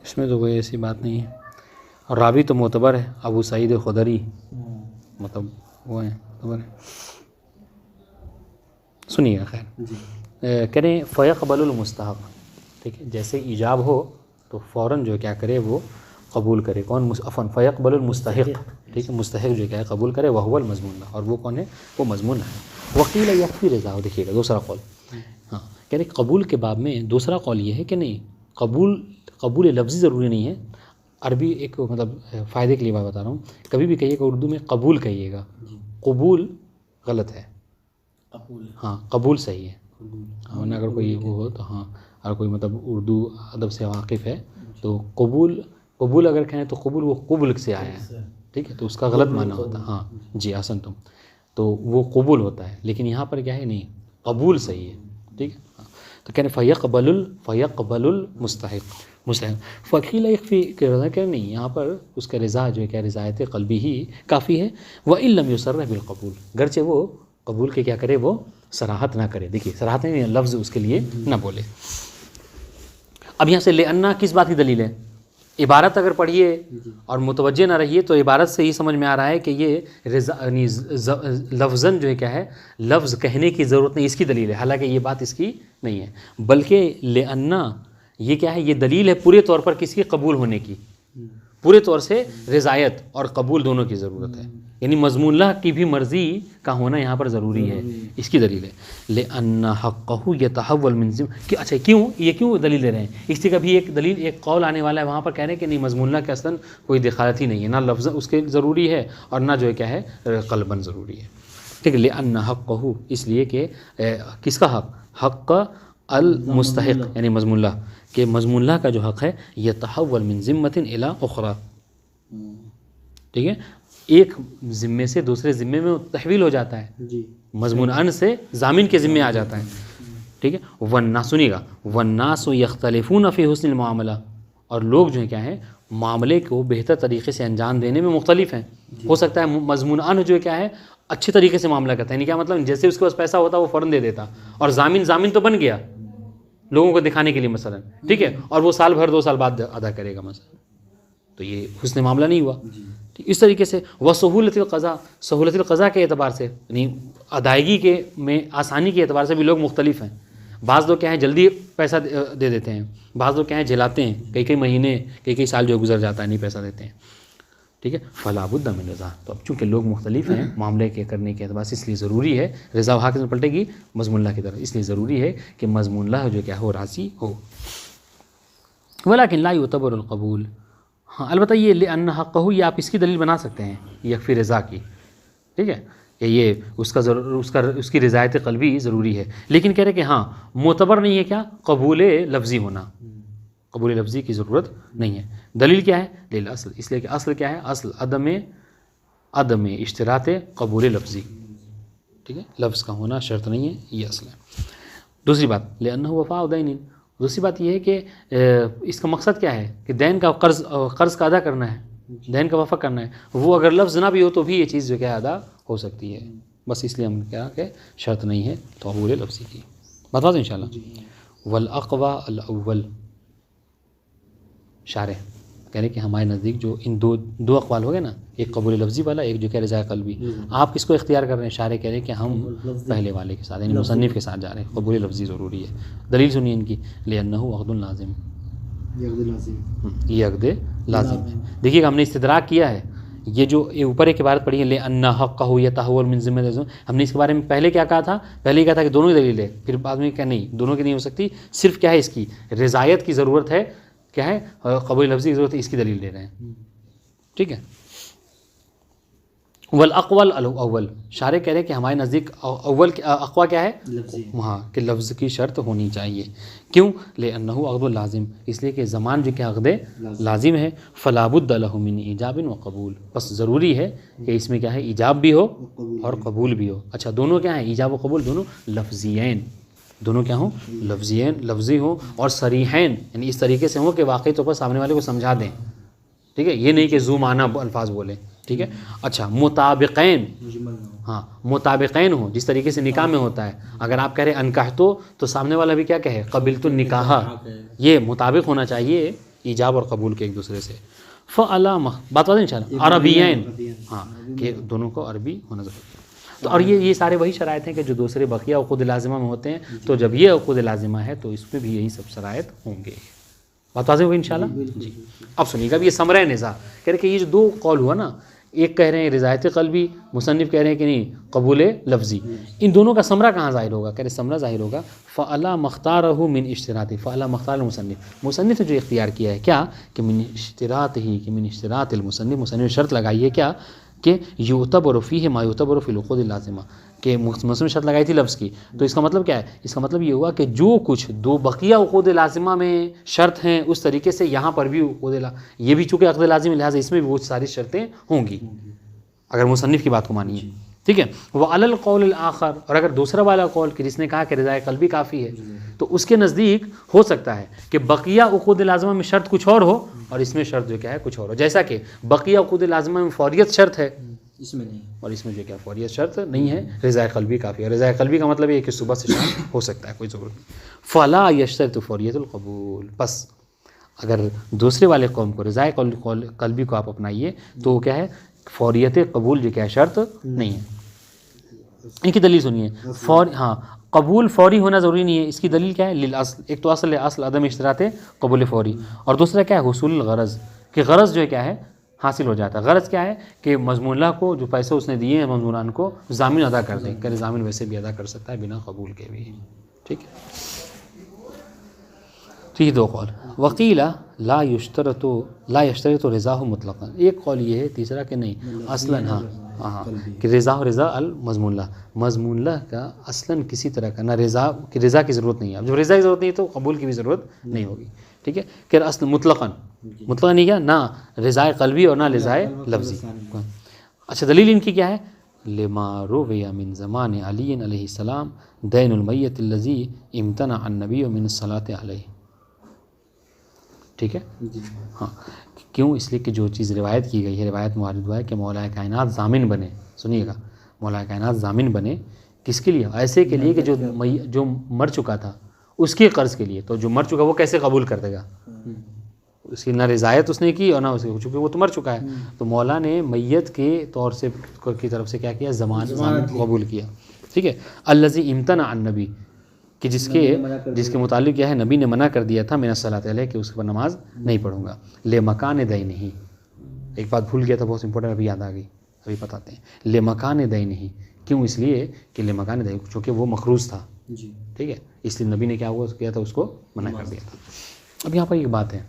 اس میں تو کوئی ایسی بات نہیں ہے. اور راوی تو معتبر ہے، ابو سعید خدری، مطلب وہ ہیں معتبر ہے. سنیے گا خیر جی. کہہ رہے ہیں فیقبل المستحق، ٹھیک ہے، جیسے ایجاب ہو تو فوراً جو کیا کرے وہ قبول کرے. کون؟ عفواً فیقبل المستحق، ٹھیک ہے، مستحق جو کیا ہے قبول کرے. وہو المضمون، اور وہ کون ہے؟ وہ مضمون ہے. وقیل یکفی رضا، دیکھیے گا دوسرا قول. ہاں کہہ رہے قبول کے باب میں دوسرا قول یہ ہے کہ نہیں، قبول لفظی ضروری نہیں ہے. عربی ایک مطلب فائدے کے لیے بات بتا رہا ہوں، کبھی بھی کہیے گا اردو میں قبول کہیے گا، قبول غلط ہے. ہاں قبول صحیح ہے. ورنہ اگر کوئی وہ ہو تو ہاں، اگر کوئی مطلب اردو ادب سے واقف ہے تو قبول اگر کہیں تو قبول وہ قبل سے آیا ہے، ٹھیک ہے، تو اس کا غلط معنی ہوتا ہے. ہاں جی احسن تم، تو وہ قبول ہوتا ہے، لیکن یہاں پر کیا ہے، نہیں قبول صحیح ہے، ٹھیک ہے. تو کہنے فیقبل المستحق فقیل یکفی کہ رضا، کہ نہیں یہاں پر اس کا رضا جو ہے کہ رضایت قلبی ہی کافی ہے. وَإِن لَمْ يُصَرَّحْ بِالْقبول، گرچہ وہ قبول کے کیا کرے، وہ صراحت نہ کرے. دیکھیے صراحت نہیں، لفظ اس کے لیے نہ بولے. اب یہاں سے لأنہ کس بات کی دلیل ہے؟ عبارت اگر پڑھیے اور متوجہ نہ رہیے تو عبارت سے ہی سمجھ میں آ رہا ہے کہ یہ یعنی لفظاً جو ہے کیا ہے، لفظ کہنے کی ضرورت نہیں، اس کی دلیل ہے. حالانکہ یہ بات اس کی نہیں ہے، بلکہ لأنہ یہ کیا ہے، یہ دلیل ہے پورے طور پر کس کی؟ قبول ہونے کی. پورے طور سے رضایت اور قبول دونوں کی ضرورت ہے، یعنی مضمون اللہ کی بھی مرضی کا ہونا یہاں پر ضروری ہے، اس کی دلیل ہے. لأن حقہ یتحول من کہ اچھا کیوں یہ کیوں دلیل دے رہے ہیں؟ اس لیے کبھی ایک دلیل ایک قول آنے والا ہے وہاں پر کہہ رہے ہیں کہ نہیں مضمون اللہ کے اصلاً کوئی دخالت ہی نہیں ہے، نہ لفظ اس کے ضروری ہے اور نہ جو ہے کیا ہے قلباً ضروری ہے. ٹھیک ہے. لأن حقہ، اس لیے کہ کس کا حق؟ حق المستحق یعنی مضمون اللہ، کہ مضمون اللہ کا جو حق ہے یتحول من ذمۃ الی اخری، ٹھیک ہے، ایک ذمے سے دوسرے ذمے میں تحویل ہو جاتا ہے. جی. مضمون ان سے ضامن کے ذمے آ جاتا ہے، ٹھیک ہے. والناس، سنیے گا، والناس یختلفون فی حسن المعاملہ، اور لوگ جو ہیں کیا ہیں معاملے کو بہتر طریقے سے انجام دینے میں مختلف ہیں. ہو سکتا ہے مضمون ان جو کیا ہے اچھے طریقے سے معاملہ کرتا ہے، یعنی کیا مطلب جیسے اس کے پاس پیسہ ہوتا وہ فوراً دے دیتا، اور ضامن تو بن گیا لوگوں کو دکھانے کے لیے مثلا، ٹھیک ہے، اور وہ سال بھر 2 سال بعد ادا کرے گا مثلا، تو یہ حسن معاملہ نہیں ہوا. اس طریقے سے وہ سہولت القضاء کے اعتبار سے، یعنی ادائیگی کے میں آسانی کے اعتبار سے بھی لوگ مختلف ہیں. بعض لوگ کیا ہیں جلدی پیسہ دے دیتے ہیں، بعض لوگ کیا ہیں جلاتے ہیں، کئی مہینے کئی سال جو گزر جاتا ہے نہیں پیسہ دیتے ہیں، ٹھیک ہے. فلا بد من رضا، تو اب چونکہ لوگ مختلف ہیں معاملے کے کرنے کے اعتبار سے، اس لیے ضروری ہے رضا حق میں پلٹے گی مضمون اللہ کی طرف، اس لیے ضروری ہے کہ مضمون اللہ جو کیا ہو راضی ہو. ولکن لا یعتبر القبول، ہاں البتہ یہ لأن حقہ یہ آپ اس کی دلیل بنا سکتے ہیں یکفی رضا کی، ٹھیک ہے، کہ یہ اس کی رضایت قلبی ضروری ہے. لیکن کہہ رہے کہ ہاں معتبر نہیں ہے کیا؟ قبول لفظی ہونا، قبول لفظی کی ضرورت نہیں ہے. دلیل کیا ہے؟ دلیل اصل، اس لیے کہ اصل کیا ہے؟ اصل عدم اشتراط قبول لفظی، ٹھیک ہے، لفظ کا ہونا شرط نہیں ہے، یہ اصل ہے. دوسری بات لأنہ وفاء دین، دوسری بات یہ ہے کہ اس کا مقصد کیا ہے کہ دین کا قرض کا ادا کرنا ہے، دین کا وفا کرنا ہے. وہ اگر لفظ نہ بھی ہو تو بھی یہ چیز جو کیا ادا ہو سکتی ہے، بس اس لیے ہم کیا کہ شرط نہیں ہے قبول لفظی کی. بات ان شاء اللہ. والاقوى الاول، شارح کہہ رہے کہ ہمارے نزدیک جو ان دو اقوال ہو گئے نا، ایک قبول لفظی والا، ایک جو کہ رضا قلبی، آپ کس کو اختیار کر رہے ہیں؟ شارح کہہ رہے کہ ہم پہلے والے کے ساتھ یعنی مصنف کے ساتھ جا رہے ہیں، قبول لفظی ضروری ہے. دلیل سنیے ان کی، لأنہ عقد لازم، یہ عقد لازم ہے. دیکھیے کہ ہم نے استدراک کیا ہے، یہ جو اوپر ایک عبارت پڑھی ہے لأن حقہ یتحول من ذمۃ، ہم نے اس کے بارے میں پہلے کیا کہا تھا؟ پہلے کہا تھا کہ دونوں کی دلیل ہے، پھر بعد میں کہا نہیں دونوں کی نہیں ہو سکتی، صرف کیا ہے اس کی رضایت کی ضرورت ہے، کیا ہے قبول لفظی کی ضرورت ہے، اس کی دلیل دے رہے ہیں، ٹھیک ہے. والاقوال الاول، شارح کہہ رہے ہیں کہ ہمارے نزدیک اول اقوا کیا ہے؟ وہاں کہ لفظ کی شرط ہونی چاہیے. کیوں؟ لأنہ عقد لازم، اس لیے کہ زمان جو کہ عقد لازم ہے. فلا بد له من ایجاب و قبول، بس ضروری ہے کہ اس میں کیا ہے ایجاب بھی ہو اور قبول بھی ہو. اچھا دونوں کیا ہیں؟ ایجاب و قبول دونوں لفظیین، دونوں کیا ہوں؟ لفظی ہوں اور صریحین، یعنی اس طریقے سے ہوں کہ واقعی طور پر سامنے والے کو سمجھا دیں، ٹھیک ہے، یہ نہیں کہ زو معنی الفاظ بولیں، ٹھیک ہے. اچھا مطابقین، ہاں مطابقین ہوں، جس طریقے سے نکاح میں ہوتا ہے، اگر آپ کہہ رہے انکحتو تو سامنے والا بھی کیا کہے؟ قبلت النکاح، یہ مطابق ہونا چاہیے ایجاب اور قبول کے ایک دوسرے سے. فعلامہ بات ان شاء اللہ عربیین، ہاں کہ دونوں کو عربی ہونا ضروری ہے. تو اور یہ سارے وہی شرائط ہیں کہ جو دوسرے بقیہ عقود لازمہ میں ہوتے ہیں، تو جب یہ عقود لازمہ ہے تو اس میں بھی یہی سب شرائط ہوں گے. بات واضح ہوگی انشاءاللہ. جی اب سنیے گا، اب یہ ثمرہ نزاع کہہ رہے کہ یہ جو دو قول ہوا نا، ایک کہہ رہے ہیں رضایت قلبی، مصنف کہہ رہے ہیں کہ نہیں قبول لفظی، ان دونوں کا ثمرہ کہاں ظاہر ہوگا؟ کہہ رہے ثمرہ ظاہر ہوگا فعلی مختارہ من اشتراط، فعلی مختار مصنف نے جو اختیار کیا ہے کیا کہ من اشتراط ہی، کہ من اشتراط مصنف نے شرط لگائی ہے کیا کہ یعتبر فیہ ما یعتبر فی العقود اللازمہ، کہ مصنف نے شرط لگائی تھی لفظ کی. تو اس کا مطلب کیا ہے؟ اس کا مطلب یہ ہوا کہ جو کچھ دو بقیہ عقود لازمہ میں شرط ہیں اس طریقے سے یہاں پر بھی یہ بھی چونکہ عقد لازم لہٰذا اس میں بھی وہ ساری شرطیں ہوں گی، اگر مصنف کی بات کو مانیے، ٹھیک ہے. وعلی القول الاخر، اور اگر دوسرا والا قول کہ جس نے کہا کہ رضا قلبی کافی ہے، تو اس کے نزدیک ہو سکتا ہے کہ بقیہ عقود لازمہ میں شرط کچھ اور ہو اور اس میں شرط جو کیا ہے کچھ اور ہو. جیسا کہ بقیہ عقود لازمہ میں فوریت شرط ہے، اس میں نہیں، اور اس میں جو کیا فوریت شرط نہیں ہے، رضا قلبی کافی ہے. رضا قلبی کا مطلب یہ ہے کہ صبح سے شام ہو سکتا ہے، کوئی ضرورت نہیں. فلا یشترط فوریت القبول، بس اگر دوسرے والے قوم کو رضا قلبی کو آپ اپنائیے تو کیا ہے فوریت قبول جو کیا شرط نہیں ہے. ان کی دلیل سنیے. ہاں قبول فوری ہونا ضروری نہیں ہے. اس کی دلیل کیا ہے؟ للاصل، ایک تو اصل ہے، اصل عدم اشتراط قبول فوری، اور دوسرا کیا ہے حصول الغرض، کہ غرض جو ہے کیا ہے حاصل ہو جاتا ہے. غرض کیا ہے کہ مضمون اللہ کو جو پیسے اس نے دیے ہیں مضمونان کو ضامن ادا کر دیں، کہ ضامن ویسے بھی ادا کر سکتا ہے بنا قبول کے بھی، ٹھیک ہے. تو یہ دو قول. وقیل لا یشترط رضا مطلقا، ایک قول یہ ہے، تیسرا کہ نہیں اصلاً ہاں کہ رضا المضمون اللہ، مضمون اللہ کا اصلاً کسی طرح کا نہ رضا کی ضرورت نہیں ہے. اب جب رضا کی ضرورت نہیں ہے تو قبول کی بھی ضرورت نہیں ہوگی، ٹھیک ہے. کہ اصل مطلقاً نہیں کیا نہ رضا قلبی اور نہ رضا لفظی. اچھا دلیل ان کی کیا ہے؟ لما روی من زمان علی علیہ السلام دین المیت الذی امتنع النبی من الصلاۃ علیہ، ٹھیک ہے. ہاں کیوں؟ اس لیے کہ جو چیز روایت کی گئی ہے، روایت موارد ہوا ہے کہ مولا کائنات ضامن بنے. سنیے گا، مولا کائنات ضامن بنے کس کے لیے؟ ایسے کے لیے کہ جو مر چکا تھا اس کے قرض کے لیے. تو جو مر چکا وہ کیسے قبول کر دے گا؟ اس کی نہ رضایت اس نے کی اور نہ اس کی، چونکہ وہ تو مر چکا ہے. تو مولا نے میت کے طور سے کی طرف سے کیا کیا؟ ضمان قبول کیا، ٹھیک ہے. الذی امتنع النبی، کہ جس کے متعلق کیا ہے نبی نے منع کر دیا تھا من الصلاۃ علیہ، کہ اس پر نماز نہیں پڑھوں گا. لے مکان دینہ، ایک بات بھول گیا تھا بہت امپورٹنٹ، ابھی یاد آ گئی، ابھی بتاتے ہیں. لے مکان دینہ، کیوں؟ اس لیے کہ لے مکان دینہ چونکہ وہ مخروض تھا، ٹھیک ہے، اس لیے نبی نے کیا تھا اس کو منع کر دیا تھا. اب یہاں پر ایک بات ہے،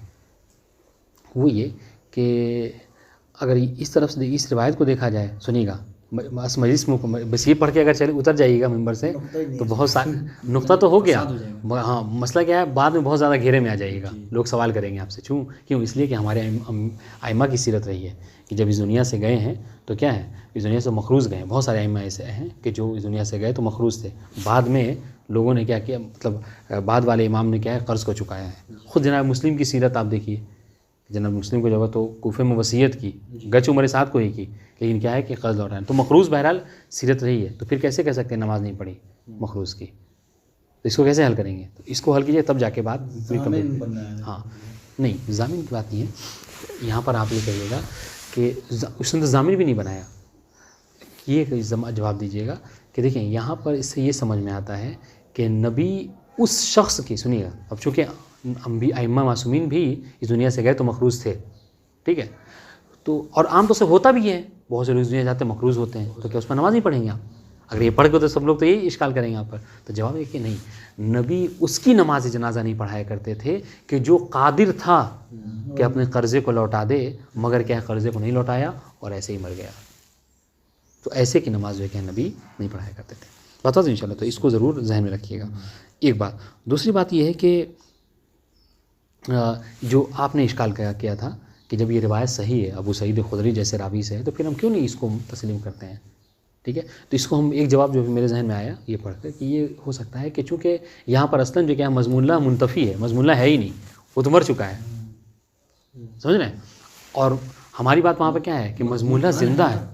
وہ یہ کہ اگر اس طرف سے اس روایت کو دیکھا جائے، سنیے گا مجلس میں بس یہ پڑھ کے اگر چلے اتر جائیے گا ممبر سے تو بہت سارے نقطہ تو ہو گیا. ہاں مسئلہ کیا ہے، بعد میں بہت زیادہ گھیرے میں آ جائیے گا، لوگ سوال کریں گے آپ سے. کیوں؟ اس لیے کہ ہمارے ائمہ کی سیرت رہی ہے کہ جب اس دنیا سے گئے ہیں تو کیا ہے، اس دنیا سے مخروض گئے ہیں. بہت سارے ائمہ ایسے ہیں کہ جو اس دنیا سے گئے تو مخروض تھے، بعد میں لوگوں نے کیا کیا، مطلب بعد والے امام نے کیا ہے قرض کو چکایا ہے. خود جناب مسلم کی سیرت آپ دیکھیے، جناب مسلم کو جب تو کوفے میں وصیت کی، گچ عمر ساتھ کو ہی کی، لیکن کیا ہے کہ قرض لوٹائیں. تو مخروض بہرحال سیرت رہی ہے. تو پھر کیسے کہہ سکتے ہیں نماز نہیں پڑھی مخروض کی؟ تو اس کو کیسے حل کریں گے؟ تو اس کو حل کیجیے تب جا کے بات ہاں نہیں ضامن کی بات نہیں ہے. یہاں پر آپ یہ کہیے گا کہ اس نے تو ضامن بھی نہیں بنایا. یہ جواب دیجیے گا کہ دیکھیں یہاں پر اس سے یہ سمجھ میں آتا ہے کہ نبی اس شخص کی، سنیے گا، اب چونکہ ائمہ معصومین بھی اس دنیا سے گئے تو مخروض تھے، ٹھیک ہے. تو اور عام طور سے ہوتا بھی ہے، بہت سے لوگ اس دنیا جاتے ہیں مخروض ہوتے ہیں، تو کیا اس پر نماز نہیں پڑھیں گے آپ؟ اگر یہ پڑھ کے تو سب لوگ تو یہی اشکال کریں گے یہاں پر. تو جواب ہے کہ نہیں، نبی اس کی نماز جنازہ نہیں پڑھایا کرتے تھے کہ جو قادر تھا کہ اپنے قرضے کو لوٹا دے، مگر کیا قرضے کو نہیں لوٹایا اور ایسے ہی مر گیا. تو ایسے کی نماز جو ہے کہ نبی نہیں پڑھایا کرتے تھے. بتا دوں انشاءاللہ، تو اس کو ضرور ذہن میں رکھیے گا. ایک بات. دوسری بات یہ ہے کہ جو آپ نے اشکال کیا تھا کہ جب یہ روایت صحیح ہے ابو سعید خدری جیسے راوی سے ہے تو پھر ہم کیوں نہیں اس کو تسلیم کرتے ہیں، ٹھیک ہے. تو اس کو ہم ایک جواب جو میرے ذہن میں آیا یہ پڑھ کر کہ یہ ہو سکتا ہے کہ چونکہ یہاں پر اصلاً جو کیا ہے مضمون اللہ منتفی ہے, مضمون اللہ ہے ہی نہیں, وہ تو مر چکا ہے, سمجھ رہے ہیں. اور ہماری بات وہاں پہ کیا ہے کہ مضمون اللہ زندہ ہے.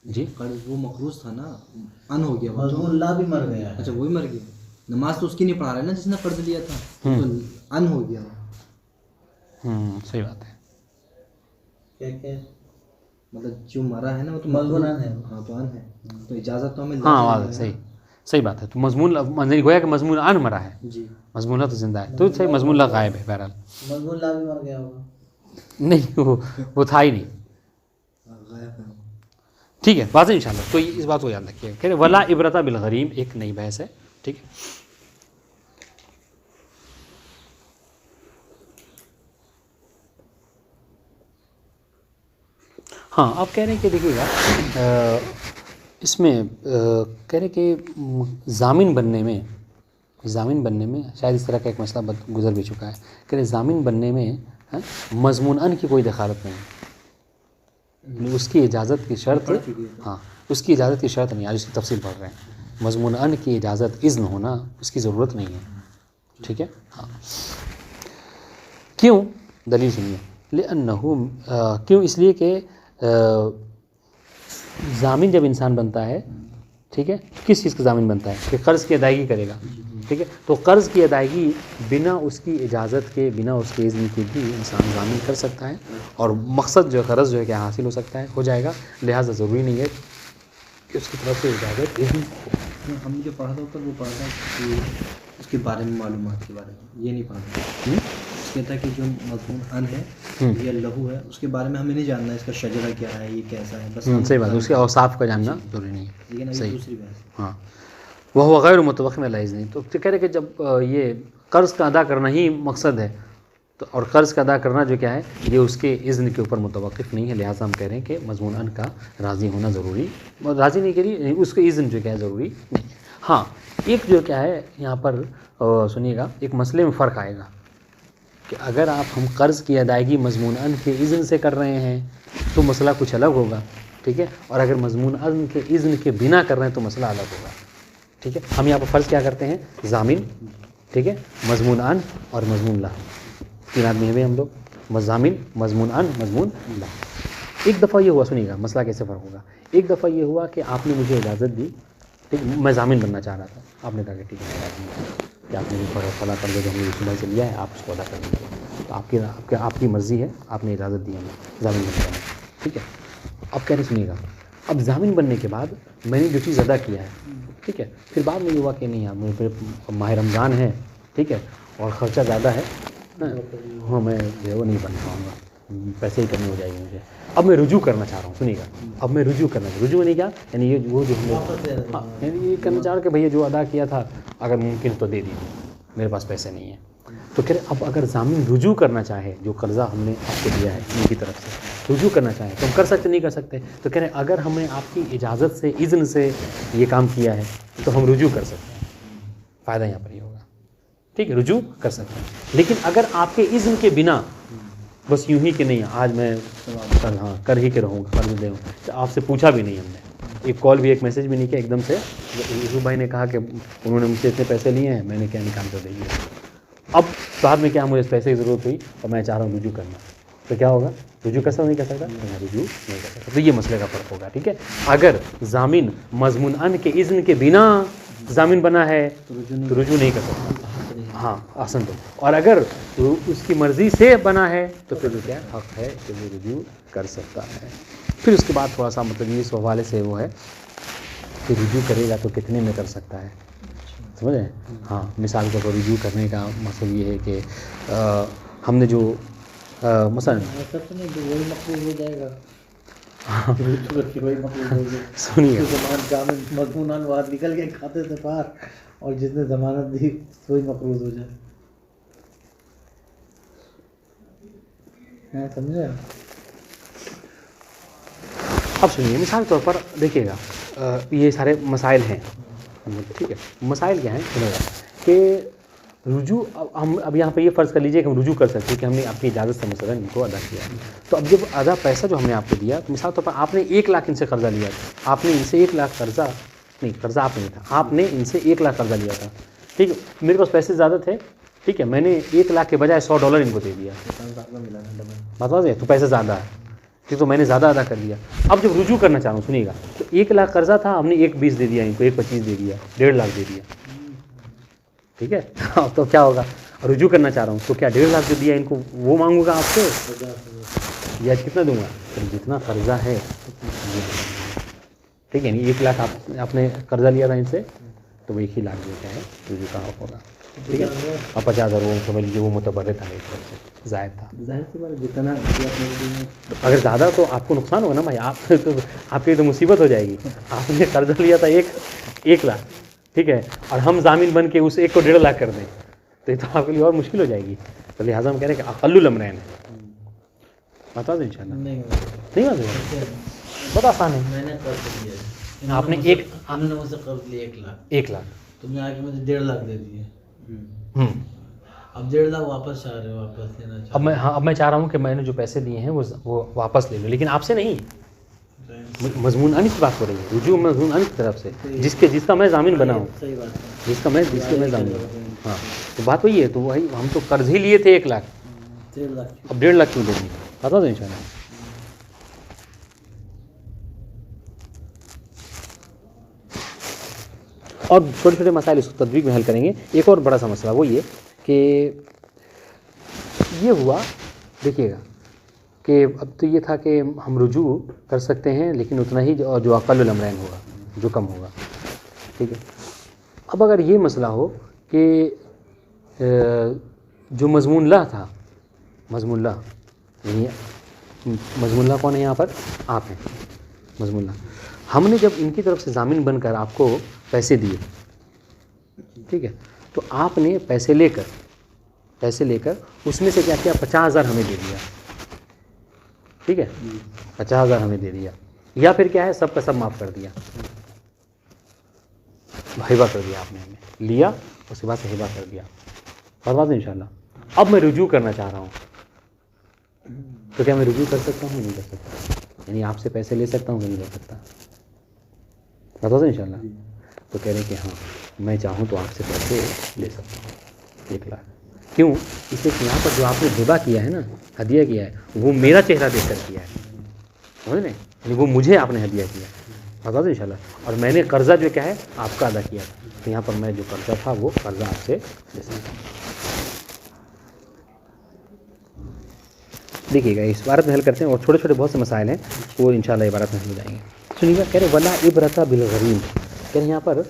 جی قرض وہ مقروض تھا نا, ان ہو گیا, مضمون اللہ بھی مر گیا ہے. اچھا وہی مر گیا, نماز تو اس کی نہیں پڑھا رہے نا جس نے قرض لیا تھا, تو ان ہو گیا. صحیح بات ہے. کیا مطلب جو مرا ہے نا وہ تو مضمون ہے. ہاں تو ان ہے, تو اجازت تو ہمیں ہاں واضح صحیح بات ہے. تو مضمون گویا کہ مضمون ان مرا ہے, جی مضمون اللہ تو زندہ ہے. تو صحیح مضمون اللہ غائب ہے بہرحال. مضمون اللہ بھی مر گیا ہوگا. نہیں وہ تھا ہی نہیں. غائب ہے. ٹھیک ہے, واضح انشاءاللہ. تو اس بات کو یاد رکھیے کہ ولا عبرت بالغریم ایک نئی بحث ہے. ٹھیک ہے. ہاں آپ کہہ رہے ہیں کہ دیکھیے گا اس میں کہہ رہے کہ ضامن بننے میں شاید اس طرح کا ایک مسئلہ گزر بھی چکا ہے. کہہ رہے ضامن بننے میں مضمون ان کی کوئی دخالت نہیں ہے, اس کی اجازت کی شرط, ہاں اس کی اجازت کی شرط نہیں. آج اس کی تفصیل پڑھ رہے ہیں. مضمون ان کی اجازت اذن ہونا اس کی ضرورت نہیں ہے. ٹھیک ہے. ہاں کیوں؟ دلیل سنیے. لأنہ کیوں؟ اس لیے کہ ضامن جب انسان بنتا ہے, ٹھیک ہے, کس چیز کا ضامن بنتا ہے کہ قرض کی ادائیگی کرے گا. ٹھیک ہے. تو قرض کی ادائیگی بنا اس کی اجازت کے, بنا اس کے اذن کے بھی انسان ضامن کر سکتا ہے, اور مقصد جو ہے قرض جو ہے کہ حاصل ہو سکتا ہے, ہو جائے گا. لہٰذا ضروری نہیں ہے کہ اس کی طرف سے اجازت اذن. ہم نے جو پڑھا تھا اوپر وہ پڑھا تھا کہ اس کے بارے میں معلومات کے بارے میں, یہ نہیں پڑھا تھا. کہتا ہے کہ جو مضمون ان ہے یہ لہو ہے, اس کے بارے میں ہمیں نہیں جاننا اس کا شجرہ کیا ہے, یہ کیسا ہے, بس صحیح بات ہے, اس کے اوصاف کا جاننا ضروری نہیں ہے. لیکن ابھی دوسری بحث. ہاں وہ غیر متوقع علیہ اذن. تو کہہ رہے کہ جب یہ قرض کا ادا کرنا ہی مقصد ہے, تو اور قرض کا ادا کرنا جو کیا ہے یہ اس کے اذن کے اوپر متوقف نہیں ہے. لہٰذا ہم کہہ رہے ہیں کہ مضمون ان کا راضی ہونا ضروری, راضی نہیں کے لیے اس کے اذن جو کیا ہے ضروری نہیں. ہاں ایک جو کیا ہے یہاں پر سنیے گا, ایک مسئلے میں فرق آئے گا کہ اگر آپ ہم قرض کی ادائیگی مضمون ان کے اذن سے کر رہے ہیں تو مسئلہ کچھ الگ ہوگا. ٹھیک ہے. اور اگر مضمون ان کے اذن کے بنا کر رہے ہیں تو مسئلہ الگ ہوگا. ٹھیک ہے. ہم یہاں پر فرض کیا کرتے ہیں, ضامن, ٹھیک ہے, مضمون ان اور مضمون لا, 3 آدمی ہیں ہم لوگ, ضامن, مضمون ان, مضمون لا. ایک دفعہ یہ ہوا, سنیے گا مسئلہ کیسے فرق ہوگا. ایک دفعہ یہ ہوا کہ آپ نے مجھے اجازت دی, ٹھیک, میں ضامن بننا چاہ رہا تھا, آپ نے کہا کہ ٹھیک ہے کہ آپ نے فلاں قرض جو ہم نے صبح سے لیا ہے آپ اس کو ادا کر دیجیے, تو آپ کی مرضی ہے, آپ نے اجازت دی ہمیں ضامن بننے کی. ٹھیک ہے. اب کہہ رہے سنیے گا, اب ضامن بننے کے بعد میں نے جو چیز ادا کیا ہے, ٹھیک ہے, پھر بعد میں یہ ہوا کہ نہیں یار مجھے ماہ رمضان ہے, ٹھیک ہے, اور خرچہ زیادہ ہے, ہاں میں جو ہے وہ نہیں بن پاؤں گا, پیسے ہی کرنی ہو جائے گی مجھے. اب میں رجوع کرنا چاہ رہا ہوں, سنیے گا, اب میں رجوع نہیں کیا, یعنی یہ وہ جو ہم نے یعنی یہ کرنا چاہ رہا کہ بھیا جو ادا کیا تھا اگر ممکن تو دے دیجیے, میرے پاس پیسے نہیں ہیں. تو کہ اب اگر ضامن رجوع کرنا چاہے, جو قرضہ ہم نے آپ کو دیا ہے ان کی طرف سے رجوع کرنا چاہے تو ہم کر سکتے نہیں کر سکتے. تو کہہ رہے ہیں اگر ہم نے آپ کی اجازت سے, اذن سے یہ کام کیا ہے تو ہم رجوع کر سکتے ہیں. فائدہ یہاں پر یہ ہوگا, ٹھیک ہے, رجوع کر سکتے ہیں. لیکن اگر آپ کے اذن کے بنا بس یوں ہی کہ نہیں آج میں کل ہاں کر ہی کے رہوں گا, قرض دے ہوں, تو آپ سے پوچھا بھی نہیں ہم نے, ایک کال بھی, ایک میسج بھی نہیں کیا, ایک دم سے یوسف بھائی نے کہا کہ انہوں نے مجھ سے اتنے پیسے لیے ہیں, میں نے کیا نکال کر دے دیا. اب بعد میں کیا مجھے پیسے کی ضرورت ہوئی اور میں چاہ رہا ہوں رجوع کرنا, تو کیا ہوگا, رجوع کر سکتا نہیں کر سکتا, میں رجوع نہیں کر سکتا. تو یہ مسئلے کا فرق ہوگا. ٹھیک ہے. اگر ضامن مضمون ان کے اذن کے بنا ضامن بنا ہے تو رجوع نہیں کر سکتا. ہاں آسن تو. اور اگر اس کی مرضی سے بنا ہے تو پھر کیا حق ہے کہ وہ رجوع کر سکتا ہے. پھر اس کے بعد تھوڑا سا مطلب اس حوالے سے وہ ہے کہ رجوع کرے گا تو کتنے میں کر سکتا ہے, سمجھ رہے ہیں. ہاں مثال کے طور پر رجوع کرنے کا مقصد یہ ہے کہ ہم نے جو مثلا وہی مقبول ہو جائے گا, سنیے مضمون بات نکل کے کھاتے سے باہر, اور جس نے ضمانت دی وہی مقروض ہو جائے. سمجھے. اب سنیے مثال کے طور پر دیکھیے گا, یہ سارے مسائل ہیں, ٹھیک ہے. مسائل کیا ہیں کہ رجوع ہم اب یہاں پہ یہ فرض کر لیجیے کہ ہم رجوع کر سکتے ہیں کہ ہم نے آپ کی اجازت سے مثلا ان کو ادا کیا. تو اب جب آدھا پیسہ جو ہم نے آپ کو دیا تو مثال طور پر آپ نے 1 لاکھ ان سے قرضہ لیا تھا, آپ نے ان سے 1 لاکھ قرضہ آپ نہیں تھا, آپ نے ان سے 1 لاکھ قرضہ لیا تھا, ٹھیک ہے, میرے پاس پیسے زیادہ تھے, ٹھیک ہے, میں نے 1 لاکھ کے بجائے $100 ان کو دے دیا, بات واضح ہے, تو پیسہ زیادہ ہے, ٹھیک, تو میں نے زیادہ ادا کر دیا. اب جب رجوع کرنا چاہوں سنیے گا, تو 1 لاکھ قرضہ تھا, ہم نے 1.20 دے دیا ان کو, 1.25 دے دیا, 1.5 لاکھ دے دیا, ٹھیک ہے. اب تو کیا ہوگا, رجوع کرنا چاہ رہا ہوں تو کیا 1.5 لاکھ جو دیا ان کو وہ مانگوں گا آپ سے, یا کتنا دوں گا, جتنا قرضہ ہے, ٹھیک ہے, یعنی 1 لاکھ آپ نے قرضہ لیا تھا ان سے, تو وہ 1 ہی لاکھ جو کیا ہے رجوع کا حق ہوگا, ٹھیک ہے. اور 50,000 وہ سمجھ لیجیے وہ متبرع تھا, ایک طرف سے زائد تھا. ظاہر سی بات جتنا اگر زیادہ تو آپ کو نقصان ہوگا نا بھائی, آپ کی تو مصیبت ہو جائے گی. آپ نے قرضہ لیا تھا 1 لاکھ, ٹھیک ہے, اور ہم ضامن بن کے اس 1 کو 1.5 لاکھ کر دیں, تو یہ تو آپ کے لیے اور مشکل ہو جائے گی. تو لہٰذا ہم کہہ رہے ہیں کہ اقل الامرین ہے. بتا دیں انشاءاللہ, نہیں بات ہے, بہت آسان ہے. میں نے قرض لیا, آپ نے انہوں نے مجھ سے قرض لیا 1 لاکھ, تو میں آ کے مجھے 1.5 لاکھ دے دیے. اب 1.5 لاکھ واپس چاہ رہے ہو, واپس لینا چاہ رہے ہو. اب میں چاہ رہا ہوں کہ میں نے جو پیسے دیے ہیں وہ واپس لے لوں, لیکن آپ سے نہیں, مضمون انی کی بات ہو رہی ہے, رجوع مضمون انی کی طرف سے, جس کا میں ضامن بنا ہوں, صحیح بات ہے. جس کا میں ضامن ہوں. ہاں, تو بات وہی ہے, تو وہی ہم تو قرض ہی لیے تھے 1 لاکھ, 1.5 لاکھ اب 1.5 لاکھ کیوں دیں گے, بتا دیں انشاءاللہ. اور چھوٹے چھوٹے مسائل اس کو تطبیق میں حل کریں گے. ایک اور بڑا سا مسئلہ وہ یہ کہ یہ ہوا, دیکھیے گا کہ اب تو یہ تھا کہ ہم رجوع کر سکتے ہیں لیکن اتنا ہی جو اقل الامرین ہوگا, جو کم ہوگا, ٹھیک ہے. اب اگر یہ مسئلہ ہو کہ جو مضمون لا تھا, مضمون لا یعنی مضمون لا کون ہے یہاں پر, آپ ہیں مضمون لا, ہم نے جب ان کی طرف سے ضامن بن کر آپ کو پیسے دیے, ٹھیک ہے, تو آپ نے پیسے لے کر اس میں سے کیا کیا, 50,000 ہمیں دے دیا, ٹھیک ہے, 50,000 ہمیں دے دیا, یا پھر کیا ہے سب کا سب معاف کر دیا, ہبہ کر دیا آپ نے, ہمیں لیا اس کے بعد سے ہبہ کر دیا. اور بات انشاءاللہ اب میں رجوع کرنا چاہ رہا ہوں, تو کیا میں رجوع کر سکتا ہوں, نہیں کر سکتا, یعنی آپ سے پیسے لے سکتا ہوں کہ نہیں لے سکتا, بتا دیں انشاءاللہ. تو کہہ رہے ہیں کہ ہاں میں چاہوں تو آپ سے پیسے لے سکتا ہوں 1 لاکھ. کیوں, اس لیے کہ یہاں پر جو آپ نے ہبہ کیا ہے نا, ہدیہ کیا ہے, وہ میرا چہرہ دیکھ کر کیا ہے, سمجھ لیں, یعنی وہ مجھے آپ نے ہدیہ کیا, بتا دیں انشاءاللہ. اور میں نے قرضہ جو کیا ہے آپ کا ادا کیا تھا, تو یہاں پر میں جو قرضہ تھا وہ قرضہ آپ سے لے سکتا ہوں. دیکھیے گا اس عبارت میں حل کرتے ہیں, اور چھوٹے چھوٹے بہت سے مسائل ہیں وہ انشاءاللہ عبارت میں حل ہو جائیں گے. سنیے گا, کہہ رہے ولا عبرۃ بالغریم, کہہ رہے یہاں پر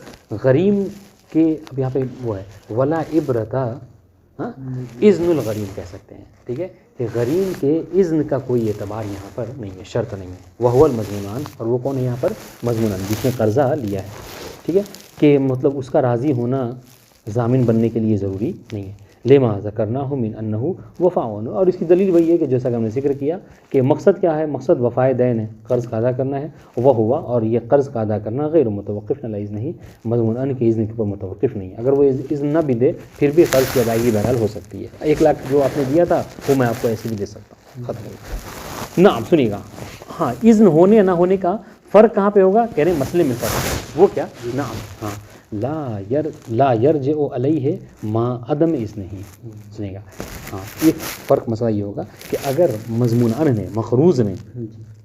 غریم کے, اب یہاں پہ وہ ہے ولا عبرۃ اذن الغریم کہہ سکتے ہیں, ٹھیک ہے, کہ غریم کے اذن کا کوئی اعتبار یہاں پر نہیں ہے, شرط نہیں ہے. وہو المضمونان, اور وہ کون ہے یہاں پر, مضمونان, جس نے قرضہ لیا ہے, ٹھیک ہے, کہ مطلب اس کا راضی ہونا ضامن بننے کے لیے ضروری نہیں ہے. لما ذکرناہ من انہ وفاء, اور اس کی دلیل وہی ہے کہ جیسا کہ ہم نے ذکر کیا کہ مقصد کیا ہے, مقصد وفائے دین ہے, قرض کا ادا کرنا ہے. وہ ہوا, اور یہ قرض کا ادا کرنا غیر متوقف علی اذن ہی, مضمون ان کے اذن کے اوپر متوقف نہیں ہے. اگر وہ اذن نہ بھی دے پھر بھی قرض کی ادائیگی بہرحال ہو سکتی ہے. 1 لاکھ جو آپ نے دیا تھا وہ میں آپ کو ایسے بھی دے سکتا ہوں, ختم ہو گیا. نعم, سنیے گا, ہاں اذن ہونے یا نہ ہونے کا فرق کہاں پہ ہوگا, کہہ رہے ہیں مسئلے میں فرق ہے, وہ کیا, نعم, ہاں, لا یرجع علیہ ما عدم اذن ہی. سنیے گا, ہاں ایک فرق مسئلہ یہ ہوگا کہ اگر مضمون ان نے, مخروض نے,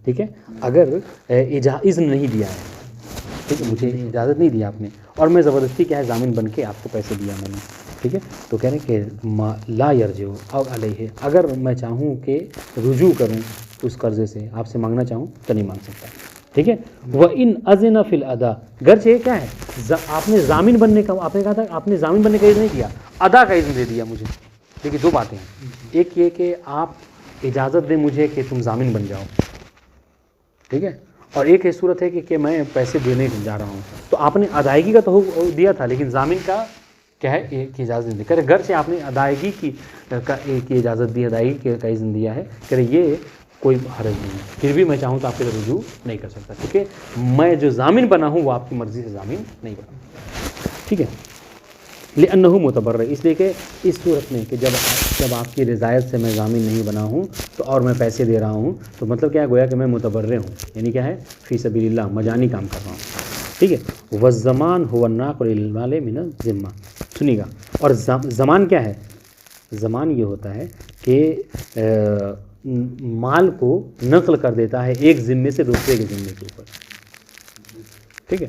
ٹھیک ہے, اگر اذن نہیں دیا ہے, ٹھیک ہے, مجھے اجازت نہیں دیا آپ نے, اور میں زبردستی کیا ہے ضامن بن کے آپ کو پیسے دیا میں نے, ٹھیک ہے, تو کہہ رہے ہیں کہ لا یرجع علیہ, اگر میں چاہوں کہ رجوع کروں اس قرضے سے, آپ سے مانگنا چاہوں تو نہیں مانگ سکتا, ٹھیک ہے. وَإِنْ أَذِنَ فِي الْأَدَا, گرچہ یہ کیا ہے, آپ نے ضامن بننے کا, آپ نے کہا تھا آپ نے ضامن بننے کا اذن نہیں کیا, ادا کا اذن دے دیا مجھے. دیکھیے 2 باتیں ہیں, ایک یہ کہ آپ اجازت دیں مجھے کہ تم ضامن بن جاؤ, ٹھیک ہے, اور ایک یہ صورت ہے کہ میں پیسے دینے جا رہا ہوں, تو آپ نے ادائیگی کا تو دیا تھا لیکن ضامن کا کیا ہے ایک اجازت نہیں دی. کرے گھر سے آپ نے ادائیگی کی اجازت دی, ادائیگی کا اذن دیا ہے, کرے یہ کوئی حرج نہیں ہے, پھر بھی میں چاہوں تو آپ کے رجوع نہیں کر سکتا, کیونکہ میں جو ضامن بنا ہوں وہ آپ کی مرضی سے ضامن نہیں بنا, ٹھیک ہے. لأنہ متبرع، اس لیے کہ اس صورت میں کہ جب آپ کی رضایت سے میں ضامن نہیں بنا ہوں تو اور میں پیسے دے رہا ہوں تو مطلب کیا ہے، گویا کہ میں متبرع ہوں، یعنی کیا ہے فی سبیل اللہ، مجانی کام کر رہا ہوں، ٹھیک ہے۔ والضمان هو الناقل للمال من الذمہ، سنیے گا، اور ضمان کیا ہے؟ ضمان یہ ہوتا ہے کہ مال کو نقل کر دیتا ہے ایک ذمے سے دوسرے کے ذمے کے اوپر، ٹھیک ہے۔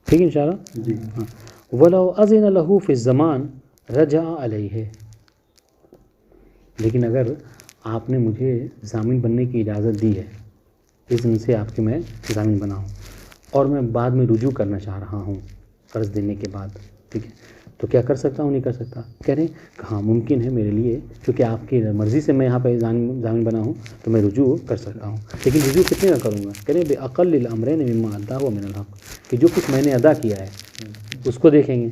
ٹھیک ہے انشاءاللہ جی ہاں۔ ولو اذن له فی الزمان رجع علیہ، لیکن اگر آپ نے مجھے ضامن بننے کی اجازت دی ہے، اذن سے آپ کے میں ضامن بنا ہوں، اور میں بعد میں رجوع کرنا چاہ رہا ہوں قرض دینے کے بعد، ٹھیک ہے، تو کیا کر سکتا ہوں؟ نہیں کر سکتا؟ کہہ رہے ہیں کہ ہاں ممکن ہے میرے لیے، کیونکہ آپ کی مرضی سے میں یہاں پہ ضامن بنا ہوں تو میں رجوع کر سکتا ہوں، لیکن رجوع کتنے کا کروں گا؟ کہہ رہے ہیں بأقل الامرین مما اداہ من الحق، کہ جو کچھ میں نے ادا کیا ہے اس کو دیکھیں گے،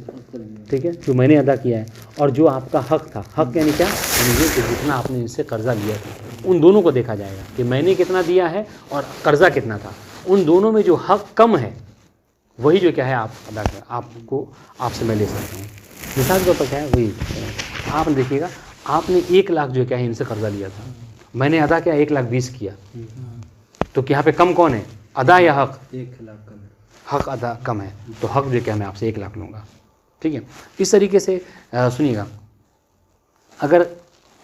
ٹھیک ہے، جو میں نے ادا کیا ہے اور جو آپ کا حق تھا، حق یعنی کیا؟ یعنی یہ کہ جتنا آپ نے ان سے قرضہ لیا تھا ان دونوں کو دیکھا جائے گا کہ میں نے کتنا دیا ہے اور قرضہ کتنا تھا، ان دونوں میں جو حق کم ہے وہی جو کیا ہے آپ ادا کر، آپ سے میں لے سکتا ہوں۔ مثال کے طور پر کیا ہے، وہی آپ دیکھیے گا، آپ نے 1 لاکھ جو کیا ہے ان سے قرضہ لیا تھا، میں نے ادا کیا 1,20,000 کیا، تو یہاں پہ کم کون ہے، ادا یا حق؟ 1 لاکھ کم ہے، حق ادا کم ہے، تو حق جو کیا میں آپ سے 1 لاکھ لوں گا، ٹھیک ہے۔ اس طریقے سے سنیے گا، اگر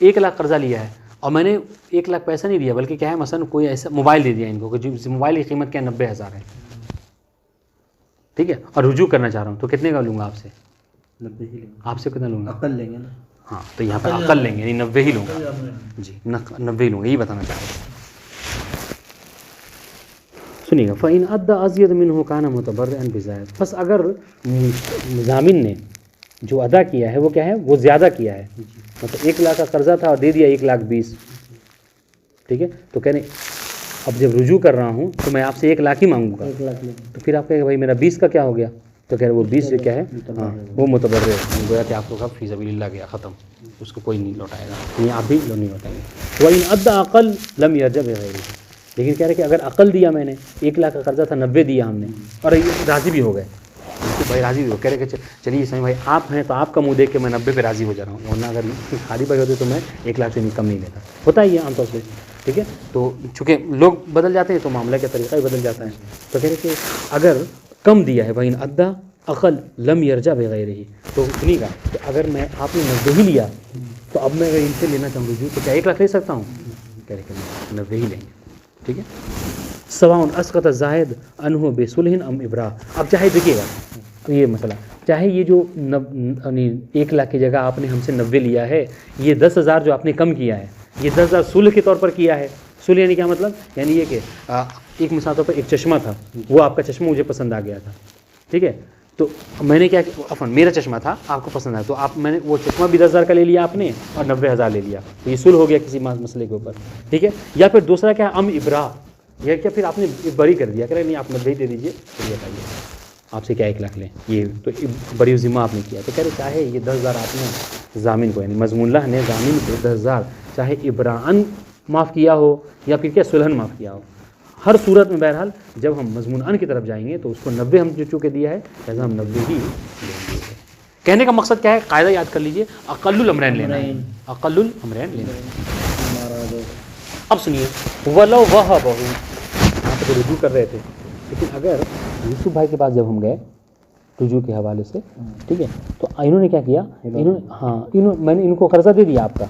1 لاکھ قرضہ لیا ہے اور میں نے 1 لاکھ پیسہ نہیں دیا بلکہ کیا ہے مثلا کوئی ایسا موبائل دے دیا ان کو کہ جو موبائل کی قیمت کیا 90,000 ہے، ٹھیک ہے، اور رجوع کرنا چاہ رہا ہوں تو کتنے کا لوں گا آپ سے؟ 90 ہی لیں گے، آپ سے کتنا لوں گا؟ عقل لیں گے نا، ہاں تو یہاں پر عقل لیں گے، یعنی 90 ہی لوں گا، جی 90 ہی لوں گا، یہی بتانا چاہ رہا ہوں۔ سنیے گا، فَإِنْ أَدَّى أَزْيَدَ مِنْهُ كَانَ مُتَبَرِّعًا بِزَائِدٍ، بس اگر ضامن نے جو ادا کیا ہے وہ کیا ہے، وہ زیادہ کیا ہے، مطلب 1 لاکھ کا قرضہ تھا اور دے دیا 1,20,000، ٹھیک ہے، تو کہنے اب جب رجوع کر رہا ہوں تو میں آپ سے 1 لاکھ ہی مانگوں گا، 1 لاکھ لیں گے، تو پھر آپ کہیں گے بھائی میرا 20 کا کیا ہو گیا، تو کہہ رہے وہ 20 سے کیا ہے، ہاں وہ متبرع ہے، گویا کہ آپ کو فی سبیل اللہ گیا، ختم، اس کو کوئی نہیں لوٹائے گا، یعنی آپ بھی نہیں لوٹائیں گے۔ وَإِنْ أَدَّى أَقَلَّ لَمْ يَرْجَعْ بِغَيْرِهِ، لیکن کہہ رہے کہ اگر عقل دیا میں نے، 1 لاکھ کا قرضہ تھا 90 دیا ہم نے، اور راضی بھی ہو گئے، بھائی راضی بھی ہو، کہہ رہے کہ چلیے سمجھ بھائی آپ ہیں تو آپ کا منہ دیکھ کے میں 90 پہ راضی ہو جا رہا ہوں، ورنہ اگر خالی پڑے ہوتے تو میں 1 لاکھ سے کم نہیں لیتا، ہوتا ہی ہے عام طور سے، ٹھیک ہے۔ تو چونکہ لوگ بدل جاتے ہیں تو معاملہ کا طریقہ ہی بدل جاتا ہے، تو کہہ رہے کہ اگر کم دیا ہے وَإِنْ أَدَّى أَقَلَّ لَمْ يَرْجَعْ بِغَيْرِهِ، تو سنیے گا کہ اگر میں آپ نے 90 ہی لیا تو اب میں اگر ان سے لینا چاہوں رجوع تو کیا 1 لاکھ لے سکتا ہوں؟ کہہ رہے کہ 90 ہی لیں گے، ٹھیک ہے۔ سواء اسقط الزاہد عنہ بصلح ام ابراء، اب چاہے دیکھیے گا یہ مسئلہ، چاہے یہ جو 1 لاکھ کی جگہ آپ نے ہم سے 90 لیا ہے، یہ 10,000 جو آپ نے کم کیا ہے یہ 10,000 صلح کے طور پر کیا ہے، صلح یعنی کیا مطلب، یعنی یہ کہ ایک مثال طور پر ایک چشمہ تھا، وہ آپ کا چشمہ مجھے پسند آ گیا تھا، ٹھیک ہے، تو میں نے کیا، عفواً میرا چشمہ تھا آپ کو پسند آیا تو آپ میں نے وہ چشمہ بھی 10,000 کا لے لیا آپ نے اور 90,000 لے لیا، تو یہ صلح ہو گیا کسی مسئلے کے اوپر، ٹھیک ہے۔ یا پھر دوسرا کیا ام ابراء، یہ کیا پھر آپ نے بری کر دیا، کہ نہیں آپ 90 دے دیجیے، چلیے بتائیے آپ سے کیا 1 لاکھ لیں، یہ تو بری ذمہ آپ نے کیا، تو کہہ رہے چاہے یہ 10,000 آپ نے ضامن کو، یعنی مضمون اللہ نے ضامن کو 10,000 چاہے ابراءً معاف کیا ہو یا پھر کیا صلحً معاف کیا ہو، ہر صورت میں بہرحال جب ہم مضمون ان کی طرف جائیں گے تو اس کو 90 ہم جو چونکہ دیا ہے لہٰذا ہم 90 ہی لیں گے۔ کہنے کا مقصد کیا ہے، قاعدہ یاد کر لیجئے، اقل الامرین لینا ہے، اقل الامرین لینا ہے۔ اب سنیے، ولو وہبہ، یہاں پہ رجوع کر رہے تھے، لیکن اگر یوسف بھائی کے پاس جب ہم گئے رجوع کے حوالے سے، ٹھیک ہے، تو انہوں نے کیا کیا، میں نے ان کو قرضہ دے دیا آپ کا،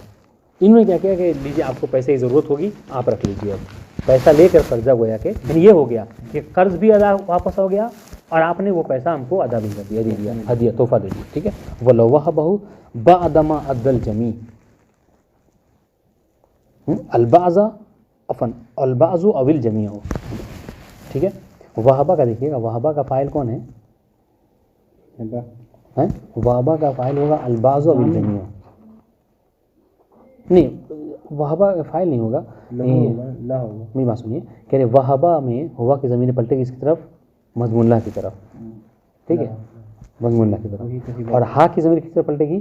انہوں نے کیا کیا کہ لیجیے آپ کو پیسے کی ضرورت ہوگی آپ رکھ لیجیے، اب پیسہ لے کر قرضہ گویا کہ یعنی یہ ہو گیا کہ قرض بھی ادا واپس ہو گیا اور آپ نے وہ پیسہ ہم کو ادا بھی کر دیا، دے دیا، ہدیہ تحفہ دے دیا، ٹھیک ہے۔ وَلَوْ وَهَبَهُ بَعْدَ مَا أَدَّى الْجَمِيعَ، البعض او الجميع، ٹھیک ہے۔ وہبہ کا دیکھیے گا، وہبہ کا فاعل کون ہے، وہبہ کا فاعل ہوگا البعض او الجميع، نہیں وہبہ کا فاعل نہیں ہوگا، میری بات سنیے، کہہ رہے وہبہ میں ہوا کی ضمیر پلٹے گی اس کی طرف، مضمون اللہ کی طرف، ٹھیک ہے، مضمون اللہ کی طرف، اور ہا کی ضمیر کس طرف پلٹے گی،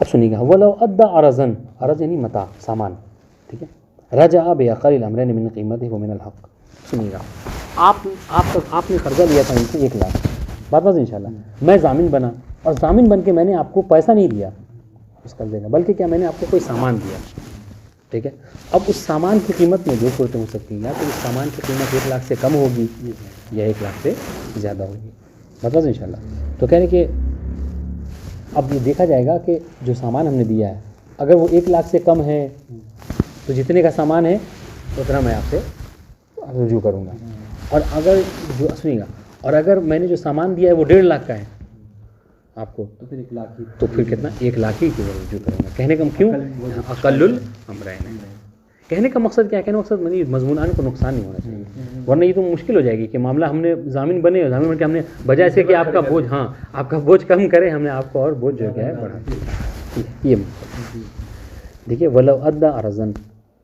اب سنیے گا ولو ادى عرضا، عرض یعنی متاع، سامان، ٹھیک ہے، رجع بأقل الأمرين من قیمته ومن الحق. سنیے گا، آپ نے قرضہ لیا تھا ان سے 1 لاکھ، بات بات انشاءاللہ، میں ضامن بنا اور ضامن بن کے میں نے آپ کو پیسہ نہیں دیا اس قرضے کا، بلکہ کیا میں نے آپ کو کوئی سامان دیا، ٹھیک ہے. اب اس سامان کی قیمت میں جو صورتیں ہو سکتی ہیں، یا تو اس سامان کی قیمت 1 لاکھ سے کم ہوگی یا 1 لاکھ سے زیادہ ہوگی، بات انشاءاللہ. تو کہہ رہے کہ اب یہ دیکھا جائے گا کہ جو سامان ہم نے دیا ہے اگر وہ 1 لاکھ سے کم ہے تو جتنے کا سامان ہے اتنا میں آپ سے رجوع کروں گا، اور اگر جو سنیے گا، اور اگر میں نے جو سامان دیا ہے وہ 1.5 لاکھ کا ہے آپ کو، تو پھر 1 لاکھ ہی، تو پھر کتنا 1 لاکھ ہی کی رجوع کروں گا. کہنے کا کیوں اقل الامرین، کہنے کا مقصد کیا ہے؟ کہنے کا مقصد مضمونان کو نقصان نہیں ہونا چاہیے، ورنہ یہ تو مشکل ہو جائے گی کہ معاملہ ہم نے ضامن بنے، ضامن بن کے ہم نے بجائے اس کے کہ آپ کا بوجھ، ہاں آپ کا بوجھ کم کرے، ہم نے آپ کو اور بوجھ جو ہے بڑھا دیا. یہ دیکھیے ولو ادى عرضا،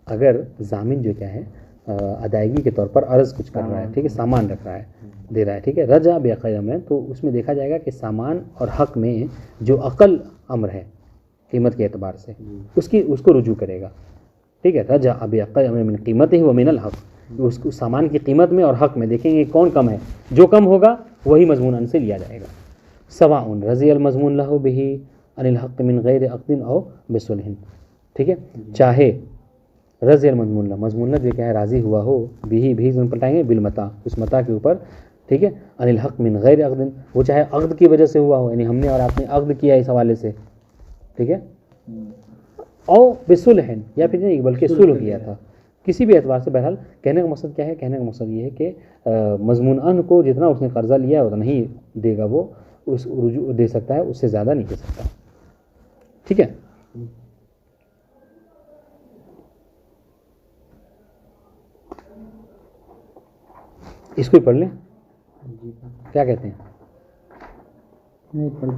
اگر ضامن جو کیا ہے ادائیگی کے طور پر عرض کچھ کر رہا ہے، ٹھیک ہے، سامان رکھ رہا ہے، دے رہا ہے، ٹھیک ہے، رجع بأقل الامرین، تو اس میں دیکھا جائے گا کہ سامان اور حق میں جو اقل امر ہے قیمت کے اعتبار سے اس کو رجوع کرے گا، ٹھیک ہے. رجع بأقل الامر من قیمته ومن الحق، اس کو سامان کی قیمت میں اور حق میں دیکھیں گے کون کم ہے، جو کم ہوگا وہی مضمون سے لیا جائے گا. سواء رضی المضمون له به عن الحق من غیر عقد او بصلح، ٹھیک ہے، چاہے رضی المضمون له، مضمون جو کیا ہے راضی ہوا ہو، بھی پلٹائیں گے بالمتاع، اس متاع کے اوپر، ٹھیک ہے، عن الحق من غیر عقد، وہ چاہے عقد کی وجہ سے ہوا ہو، یعنی ہم نے اور آپ نے عقد کیا اس حوالے سے، ٹھیک ہے، او بصلح، یا پھر نہیں بلکہ صلح کیا تھا، کسی بھی اعتبار سے. بہرحال کہنے کا مقصد کیا ہے؟ کہنے کا مقصد یہ ہے کہ مضمون ان کو جتنا اس نے قرضہ لیا ہے اتنا ہی دے گا، وہ اس رجوع دے سکتا ہے، اس سے زیادہ نہیں دے سکتا، ٹھیک ہے. اس کو پڑھ لیں، کیا کہتے ہیں؟ نہیں پڑھ